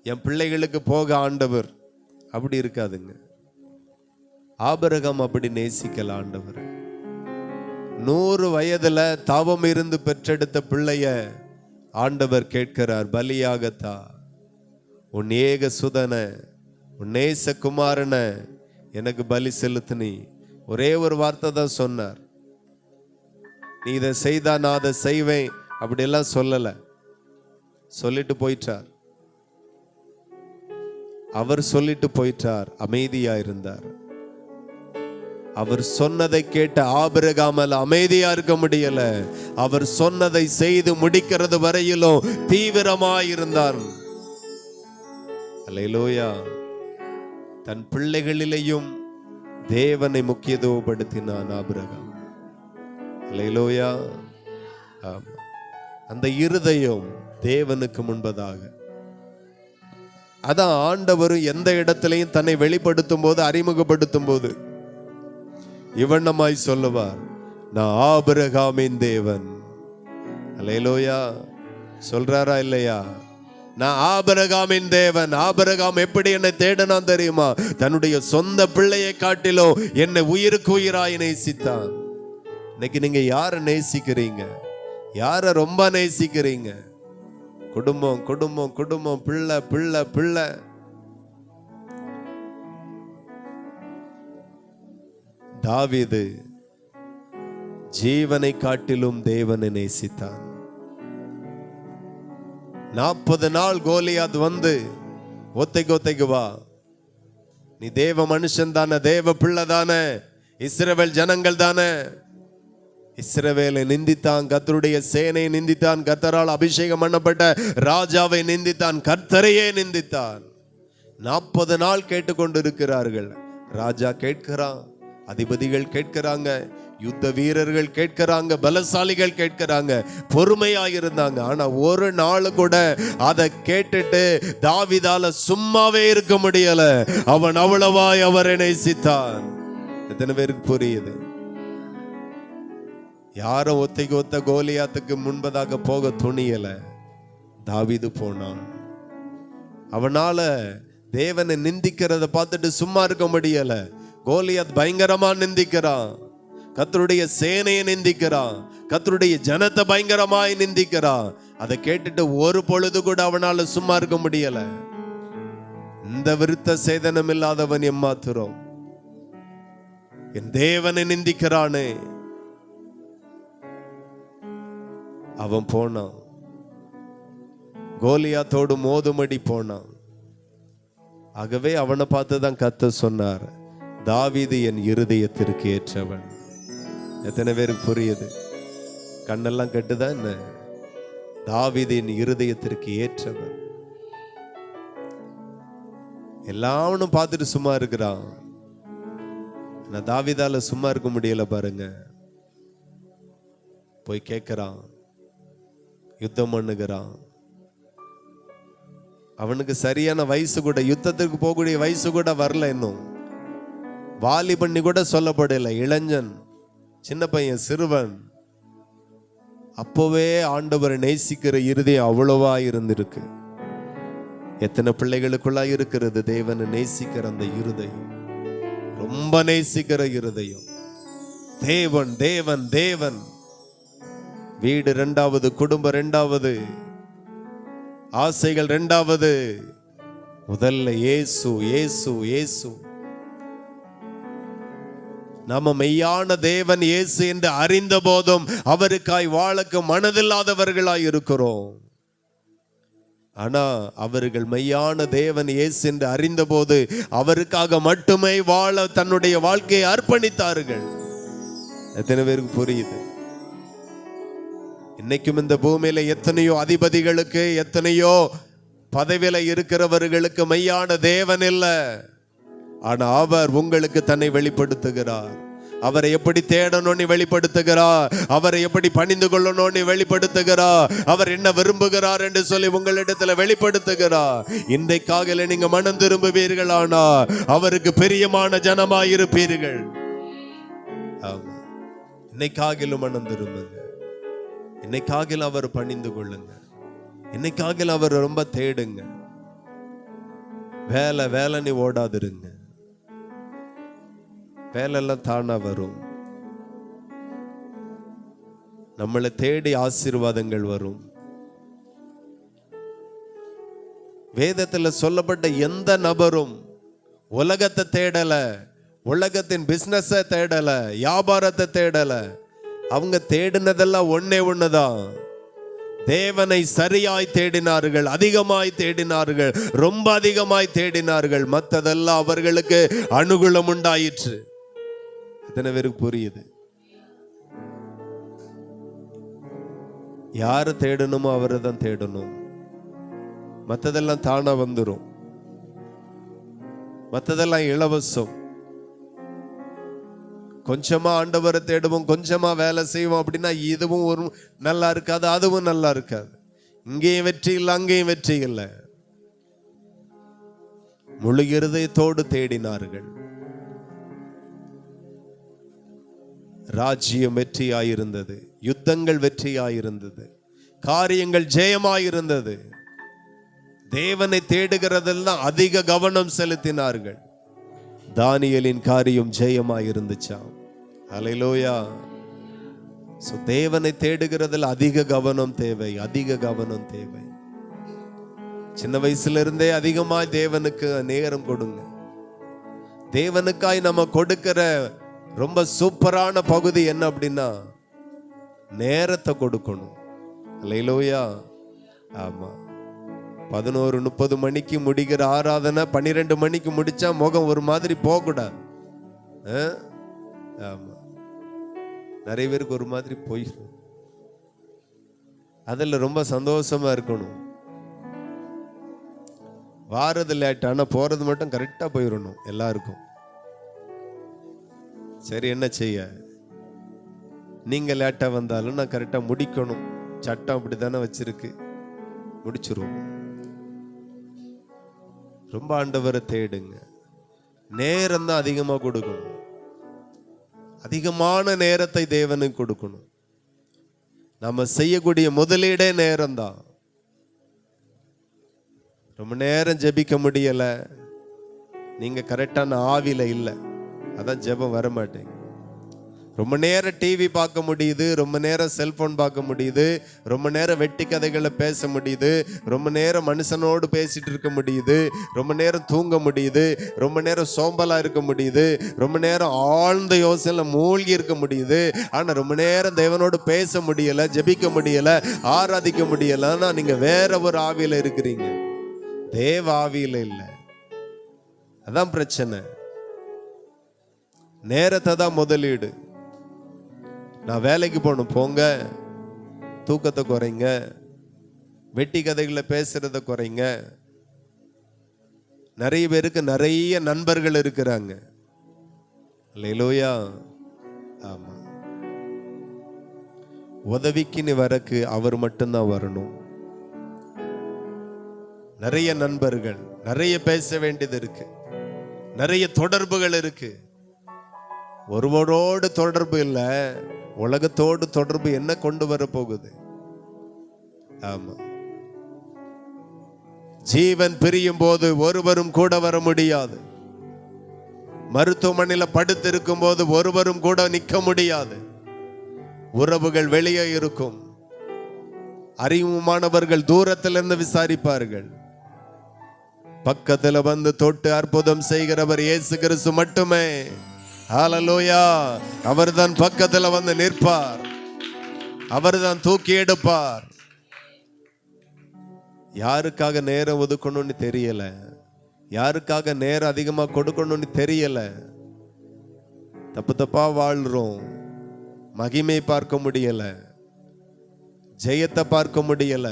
என் பிள்ளைகளுக்கு போக ஆண்டவர், அப்படி இருக்காதுங்க. ஆபிரகாம் அப்படி நேசிக்கல ஆண்டவர். 100 வயதுல தவம் இருந்து பெற்றெடுத்த பிள்ளைய ஆண்டவர் கேட்கிறார், பலியாகத்தா உன் ஏக சுதன உன் நேச குமாரன எனக்கு பலி செலுத்தினி. ஒரே ஒரு வார்த்தை தான் சொன்னார், நீ இதை செய்தா நான் அதை செய்வேன், அப்படியெல்லாம் சொல்லல, சொல்லிட்டு போயிட்டார். அவர் சொல்லிட்டு போயிட்டார், அமைதியா இருந்தார். அவர் சொன்னதை கேட்ட ஆபிரகாமால் அமைதியா இருக்க முடியல. அவர் சொன்னதை செய்து முடிக்கிறது வரையிலும் தீவிரமாயிருந்தார். அல்லேலூயா. தன் பிள்ளைகளிலேயும் தேவனை முக்கியத்துவப்படுத்தினான் ஆபிரகாம். அல்லேலூயா. அந்த இருதயம் தேவனுக்கு முன்பதாக. அதான் ஆண்டவரும் எந்த இடத்திலையும் தன்னை வெளிப்படுத்தும் போது, அறிமுகப்படுத்தும் போது இவண்ணமாய் சொல்லுவார், நான் ஆபிரகாமின் தேவன். அல்லேலூயா. சொல்றாரா இல்லையா? நான் ஆபிரகாமின் தேவன். ஆபிரகாம் எப்படி என்னை தேடினான் தெரியுமா? தன்னுடைய சொந்த பிள்ளையை காட்டிலும் என்னை உயிருக்கு உயிராய் நேசித்தான். இன்னைக்கு நீங்க யாரை நேசிக்கிறீங்க? யாரை ரொம்ப நேசிக்கிறீங்க? குடும்பம் குடும்பம் குடும்பம், பிள்ளை பிள்ளை பிள்ளை. தாவீது ஜீவனை காட்டிலும் தேவனை நேசித்தான். 40 நாள் கோலியாத் வந்து ஒத்தைக்கு வா, நீ தேவ மனுஷன் தானே, தேவ பிள்ளை தானே, இஸ்ரவேல் ஜனங்கள் தானே. இஸ்ரவேலை நிந்தித்தான், கர்த்தருடைய சேனையை நிந்தித்தான், கர்த்தரால் அபிஷேகம் பண்ணப்பட்ட ராஜாவை நிந்தித்தான், கர்த்தரையே நிந்தித்தான். 40 நாள் கேட்டுக்கொண்டிருக்கிறார்கள். ராஜா கேட்கிறான், அதிபதிகள் கேட்கிறாங்க, யுத்த வீரர்கள் கேட்கிறாங்க, பலசாலிகள் கேட்கிறாங்க, பொறுமையாயிருந்தாங்க. ஆனா ஒரு நாள் கூட அதை கேட்டுட்டு தாவீதால சும்மாவே இருக்க முடியல. அவன் அவ்வளவாய் அவரை நேசித்தான். எத்தனை பேருக்கு புரியுது? யாரும் ஒத்தைக்கு ஒத்த கோலியாத்துக்கு முன்பதாக போக துணியல, தாவீது போனான். அவனால தேவனை நிந்திக்கிறத பார்த்துட்டு சும்மா இருக்க முடியல. கோலியாத் பயங்கரமா நிந்திக்கிறான், கர்த்தருடைய சேனையை நிந்திக்கிறான், கர்த்தருடைய ஜனத்தை பயங்கரமாய் நிந்திக்கிறான். அதை கேட்டுட்டு ஒரு பொழுது கூட அவனால சும்மா இருக்க முடியல. இந்த விருத்த சேதனம் இல்லாதவன் எம்மாத்திரம் என் தேவனை நிந்திக்கிறானே. அவன் போனான், கோலியாத்தோடு மோதுமடி போனான். ஆகவே அவனை பார்த்துதான் கர்த்தர் சொன்னார், தாவீது என் இருதயத்திற்கு ஏற்றவன். எத்தனை பேருக்கு புரியுது? கண்ணெல்லாம் கட்டுதான் என்ன? தாவீதின் இருதயத்திற்கு ஏற்றவர். எல்லாவனும் பார்த்துட்டு சும்மா இருக்கிறான். நான் தாவீதால சும்மா இருக்க முடியல பாருங்க. போய் கேட்கிறான், யுத்தம் பண்ணுகிறான். அவனுக்கு சரியான வயசு கூட, யுத்தத்திற்கு போகக்கூடிய வயசு கூட வரல. இன்னும் வாலிபண்ணி கூட சொல்லப்படல. இளைஞன், சின்ன பையன், சிறுவன். அப்போவே ஆண்டவரை நேசிக்கிற இருதயம் அவ்வளவா இருந்திருக்கு. எத்தனை பிள்ளைகளுக்குள்ளா இருக்கிறது தேவனை நேசிக்கிற அந்த இருதயம், ரொம்ப நேசிக்கிற இருதயம். தேவன் தேவன் தேவன். வீடு இரண்டாவது, குடும்பம் இரண்டாவது, ஆசைகள் இரண்டாவது, முதல்ல இயேசு இயேசு இயேசு. நாம மெய்யான தேவன் இயேசு என்று அறிந்த போதும் அவருக்காய் வாழக்கு மனதில்லாதவர்களாய் இருக்கிறோம். ஆனா அவர்கள் மெய்யான தேவன் இயேசு என்று அறிந்த போது அவருக்காக மட்டுமே வாழ தன்னுடைய வாழ்க்கையை அர்ப்பணித்தார்கள். எத்தனை பேருக்கு புரியுது? இன்னைக்கும் இந்த பூமியில எத்தனையோ அதிபதிகளுக்கு, எத்தனையோ பதவியில இருக்கிறவர்களுக்கு மெய்யான தேவன் இல்லை. ஆனா அவர் உங்களுக்கு தன்னை வெளிப்படுத்துகிறார். அவரை எப்படி தேடணும்னு வெளிப்படுத்துகிறார். அவரை எப்படி பணிந்து கொள்ளணும்னு வெளிப்படுத்துகிறார். அவர் என்ன விரும்புகிறார் என்று சொல்லி உங்களிடத்துல வெளிப்படுத்துகிறார். இன்றைக்காக நீங்க மனம் திரும்புவீர்களானா அவருக்கு பிரியமான ஜனமாயிருப்பீர்கள். ஆமா, இன்னைக்காகிலும் மனம் திரும்புங்க. இன்னைக்காகிலும் அவர் பணிந்து கொள்ளுங்க. இன்னைக்காகிலும் அவர் ரொம்ப தேடுங்க. வேலை வேலைன்னு ஓடாதிருங்க. வேலையெல்லாம் தானா வரும். நம்மளை தேடி ஆசீர்வாதங்கள் வரும். வேதத்துல சொல்லப்பட்ட எந்த நபரும் உலகத்தை தேடல, உலகத்தின் பிசினஸ தேடல, வியாபாரத்தை தேடல. அவங்க தேடினதெல்லாம் ஒன்னே ஒண்ணுதான். தேவனை சரியாய் தேடினார்கள், அதிகமாய் தேடினார்கள், ரொம்ப அதிகமாய் தேடினார்கள். மற்றதெல்லாம் அவர்களுக்கு அனுகூலம் உண்டாயிற்று. எத்தனை பேருக்கு புரியுது? யாரை தேடணுமோ அவரை தான் தேடணும். மற்றதெல்லாம் தானா வந்துடும். மற்றதெல்லாம் இலவசம். கொஞ்சமா ஆண்டவரை தேடுவோம், கொஞ்சமா வேலை செய்வோம் அப்படின்னா இதுவும் ஒரு நல்லா இருக்காது, அதுவும் நல்லா இருக்காது. இங்கேயும் வெற்றி இல்லை, அங்கேயும் வெற்றி இல்லை. முழு இருதயத்தோடு தேடினார்கள். ராஜ்யம் வெற்றியாயிருந்தது, யுத்தங்கள் வெற்றியாயிருந்தது, காரியங்கள் ஜெயமாயிருந்தது. தேவனை தேடுகிறதெல்லாம் அதிக கவனம் செலுத்தினார்கள். தானியேலின் காரியம் ஜெயமாயிருந்துச்சாம். ஹல்லேலூயா. சோ தேவனை தேடுகிறதில் அதிக கவனம் தேவை, அதிக கவனம் தேவை. சின்ன வயசுல இருந்தே அதிகமாய் தேவனுக்கு நேரம் கொடுங்க. தேவனுக்காய் நம்ம கொடுக்கிற ரொம்ப சூப்பரான பகுதி என்ன அப்படின்னா நேரத்தை கொடுக்கணும். ஹல்லேலூயா. ஆமா, 11:30 மணிக்கு முடிகிற ஆராதனை 12 மணிக்கு முடிச்சா முகம் ஒரு மாதிரி போகக்கூடாது. ஆமா, நிறைய பேருக்கு ஒரு மாதிரி போயிடும். அதில் ரொம்ப சந்தோஷமா இருக்கணும். வாரது லேட், ஆனா போறது மட்டும் கரெக்டா போயிடணும் எல்லாருக்கும். சரி, என்ன செய்ய? நீங்க லேட்டா வந்தாலும் நான் கரெக்டா முடிக்கணும். சட்டம் அப்படித்தானே வச்சிருக்கு, முடிச்சிருவோம். ரொம்ப ஆண்டவரை தேடுங்க. நேரம் தான் அதிகமா கொடுக்கணும். அதிகமான நேரத்தை தேவனுக்கு கொடுக்கணும். நம்ம செய்யக்கூடிய முதலீடே நேரம் தான். ரொம்ப நேரம் ஜெபிக்க முடியல, நீங்க கரெக்டான ஆவில இல்லை, அதான் ஜெபம் வர மாட்டேங்க. ரொம்ப நேரம் டிவி பார்க்க முடியுது, ரொம்ப நேரம் செல்போன் பார்க்க முடியுது, ரொம்ப நேரம் வெட்டி கதைகளை பேச முடியுது, ரொம்ப நேரம் மனுஷனோடு பேசிட்டு இருக்க முடியுது, ரொம்ப நேரம் தூங்க முடியுது, ரொம்ப நேரம் சோம்பலா இருக்க முடியுது, ரொம்ப நேரம் ஆழ்ந்த யோசனையில மூழ்கி இருக்க முடியுது. ஆனா ரொம்ப நேரம் தேவனோடு பேச முடியல, ஜெபிக்க முடியல, ஆராதிக்க முடியலன்னா நீங்க வேற ஒரு ஆவியில இருக்கிறீங்க, தேவ ஆவியில இல்லை. அதான் பிரச்சனை. நேரத்தை தான் முதலீடு. நான் வேலைக்கு போகணும், போங்க. தூக்கத்தை குறைங்க, வெட்டி கதைகளை பேசுறத குறைங்க. நிறைய பேருக்கு நிறைய நண்பர்கள் இருக்கிறாங்க. அல்லேலூயா. ஆமா, உதவிக்குன்னு வரக்கு அவர் மட்டும்தான் வரணும். நிறைய நண்பர்கள், நிறைய பேச வேண்டியது இருக்கு, நிறைய தொடர்புகள் இருக்கு. ஒருவரோடு தொடர்பு இல்ல, உலகத்தோடு தொடர்பு என்ன கொண்டு வர போகுது? ஆமா, ஜீவன் பிரியும் போது ஒருவரும் கூட வர முடியாது. மருத்துவமனையில படுத்து இருக்கும் போது ஒருவரும் கூட நிற்க முடியாது. உறவுகள் வெளியே இருக்கும். அறிவுமானவர்கள் தூரத்திலிருந்து விசாரிப்பார்கள். பக்கத்துல வந்து தொட்டு அற்புதம் செய்கிறவர் இயேசு கிறிஸ்து மட்டுமே. ஹல்லேலூயா. அவர்தான் பக்கத்துல வந்து நிற்பார், அவர்தான் தூக்கி எடுப்பார். யாருக்காக நேரம் ஒதுக்கணும்னு தெரியல, யாருக்காக நேரம் அதிகமா கொடுக்கணும்னு தெரியல. தப்பு தப்பா வாழ்றோம். மகிமை பார்க்க முடியல, ஜெயத்தை பார்க்க முடியல.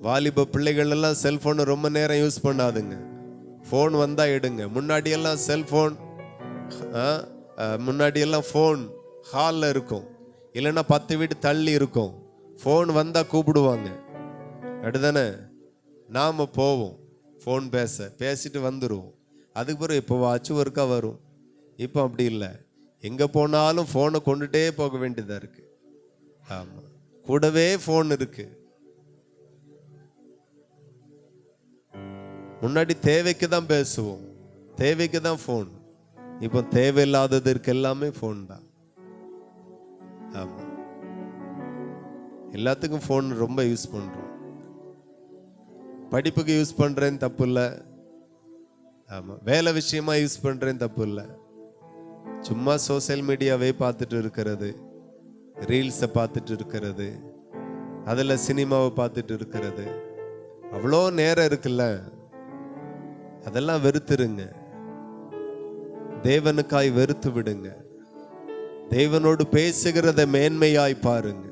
வாலிப பிள்ளைகள் எல்லாம் செல்போன் ரொம்ப நேரம் யூஸ் பண்ணாதுங்க. போன் வந்தா எடுங்க. முன்னாடி எல்லாம் செல்போன், முன்னாடி எல்லாம் போன் ஹால்ல இருக்கும், இல்லைன்னா 10 வீடு தள்ளி இருக்கும். போன் வந்தா கூப்பிடுவாங்க, அப்படிதானே? நாம போவோம் போன் பேசிட்டு வந்துடுவோம். அதுக்கு பிறகு இப்போ வாட்ச் ஒர்க்கா வரும். இப்போ அப்படி இல்லை, எங்க போனாலும் போனை கொண்டுட்டே போக வேண்டியதா இருக்கு. ஆமா, கூடவே போன் இருக்கு. முன்னாடி தேவைக்கு தான் பேசுவோம், தேவைக்கு தான் போன். இப்போ தேவையில்லாததற்கு எல்லாமே போன் தான். ஆமா, எல்லாத்துக்கும் போன் ரொம்ப யூஸ் பண்றோம். படிப்புக்கு யூஸ் பண்றேன்னு தப்பு இல்லை. ஆமா, வேலை விஷயமா யூஸ் பண்றேன்னு தப்பு இல்லை. சும்மா சோசியல் மீடியாவே பார்த்துட்டு இருக்கிறது, ரீல்ஸை பார்த்துட்டு இருக்கிறது, அதில் சினிமாவை பார்த்துட்டு இருக்கிறது, அவ்வளோ நேரம் இருக்குல்ல. அதெல்லாம் வெறுத்துருங்க, தேவனுக்காய் வெறுத்து விடுங்க. தேவனோடு பேசுகிறத மேன்மையாய் பாருங்க.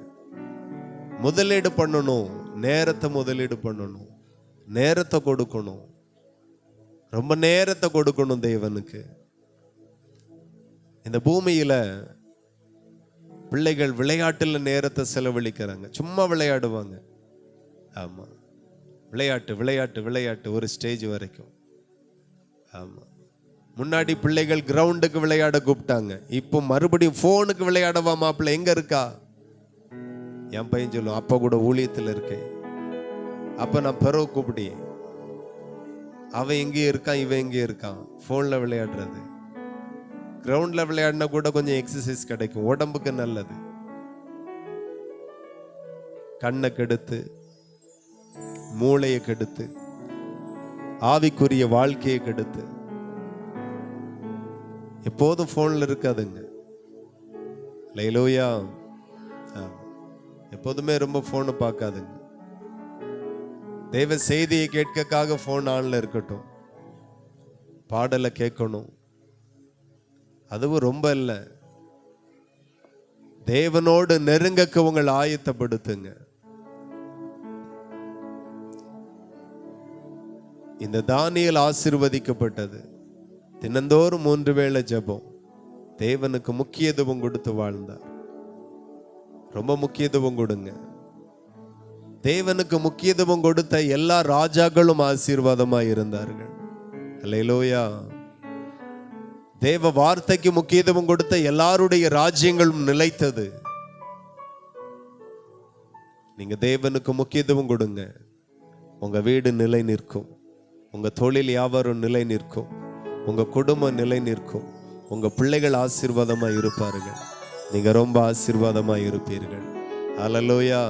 முதலீடு பண்ணணும், நேரத்தை முதலீடு பண்ணணும், நேரத்தை கொடுக்கணும், ரொம்ப நேரத்தை கொடுக்கணும் தேவனுக்கு. இந்த பூமியில பிள்ளைகள் விளையாட்டுல நேரத்தை செலவழிக்கிறாங்க, சும்மா விளையாடுவாங்க. ஆமா, விளையாட்டு விளையாட்டு விளையாட்டு ஒரு ஸ்டேஜ் வரைக்கும். ஆமா, முன்னாடி பிள்ளைகள் கிரவுண்டுக்கு விளையாட கூப்பிட்டாங்க, இப்போ மறுபடியும் போனுக்கு விளையாடவா மாப்பிள்ளை, எங்க இருக்கா? என் பையன் சொல்லுவோம், அப்பா கூட ஊழியத்தில் இருக்கேன், அப்ப நான் பிறகு கூப்பிடி, அவன் எங்கேயும் இருக்கான், இவன் எங்கேயும் இருக்கான், போன்ல விளையாடுறது. கிரவுண்ட்ல விளையாடினா கூட கொஞ்சம் எக்ஸசைஸ் கிடைக்கும், உடம்புக்கு நல்லது. கண்ணை கெடுத்து, மூளையை கெடுத்து, ஆவிக்குரிய வாழ்க்கையை கெடுத்து, எப்போதும் போன்ல இருக்காதுங்க. அல்லேலூயா. எப்போதுமே ரொம்ப போனை பார்க்காதுங்க. தேவ செய்தியை கேட்கக்காக போன் ஆன்ல இருக்கட்டும், பாடலை கேட்கணும், அதுவும் ரொம்ப இல்லை. தேவனோடு நெருங்கக்கு உங்கள் ஆயத்தப்படுத்துங்க. இந்த தானியேல் ஆசீர்வதிக்கப்பட்டது. தினந்தோறும் 3 வேளை ஜெபம், தேவனுக்கு முக்கியத்துவம் கொடுத்து வாழ்ந்தார். ரொம்ப முக்கியத்துவம் கொடுங்க. தேவனுக்கு முக்கியத்துவம் கொடுத்த எல்லா ராஜாக்களும் ஆசீர்வாதமாய் இருந்தார்கள். அல்லேலூயா. தேவ வார்த்தைக்கு முக்கியத்துவம் கொடுத்த எல்லாருடைய ராஜ்யங்களும் நிலைத்தது. நீங்க தேவனுக்கு முக்கியத்துவம் கொடுங்க, உங்க வீடு நிலை நிற்கும், உங்க தொழில் வியாபாரம் நிலை நிற்கும், உங்க குடும்பம் நிலை நிற்கும், உங்க பிள்ளைகள் ஆசீர்வாதமா இருப்பார்கள், நீங்க ரொம்ப ஆசீர்வாதமா இருப்பீர்கள். அல்லேலூயா.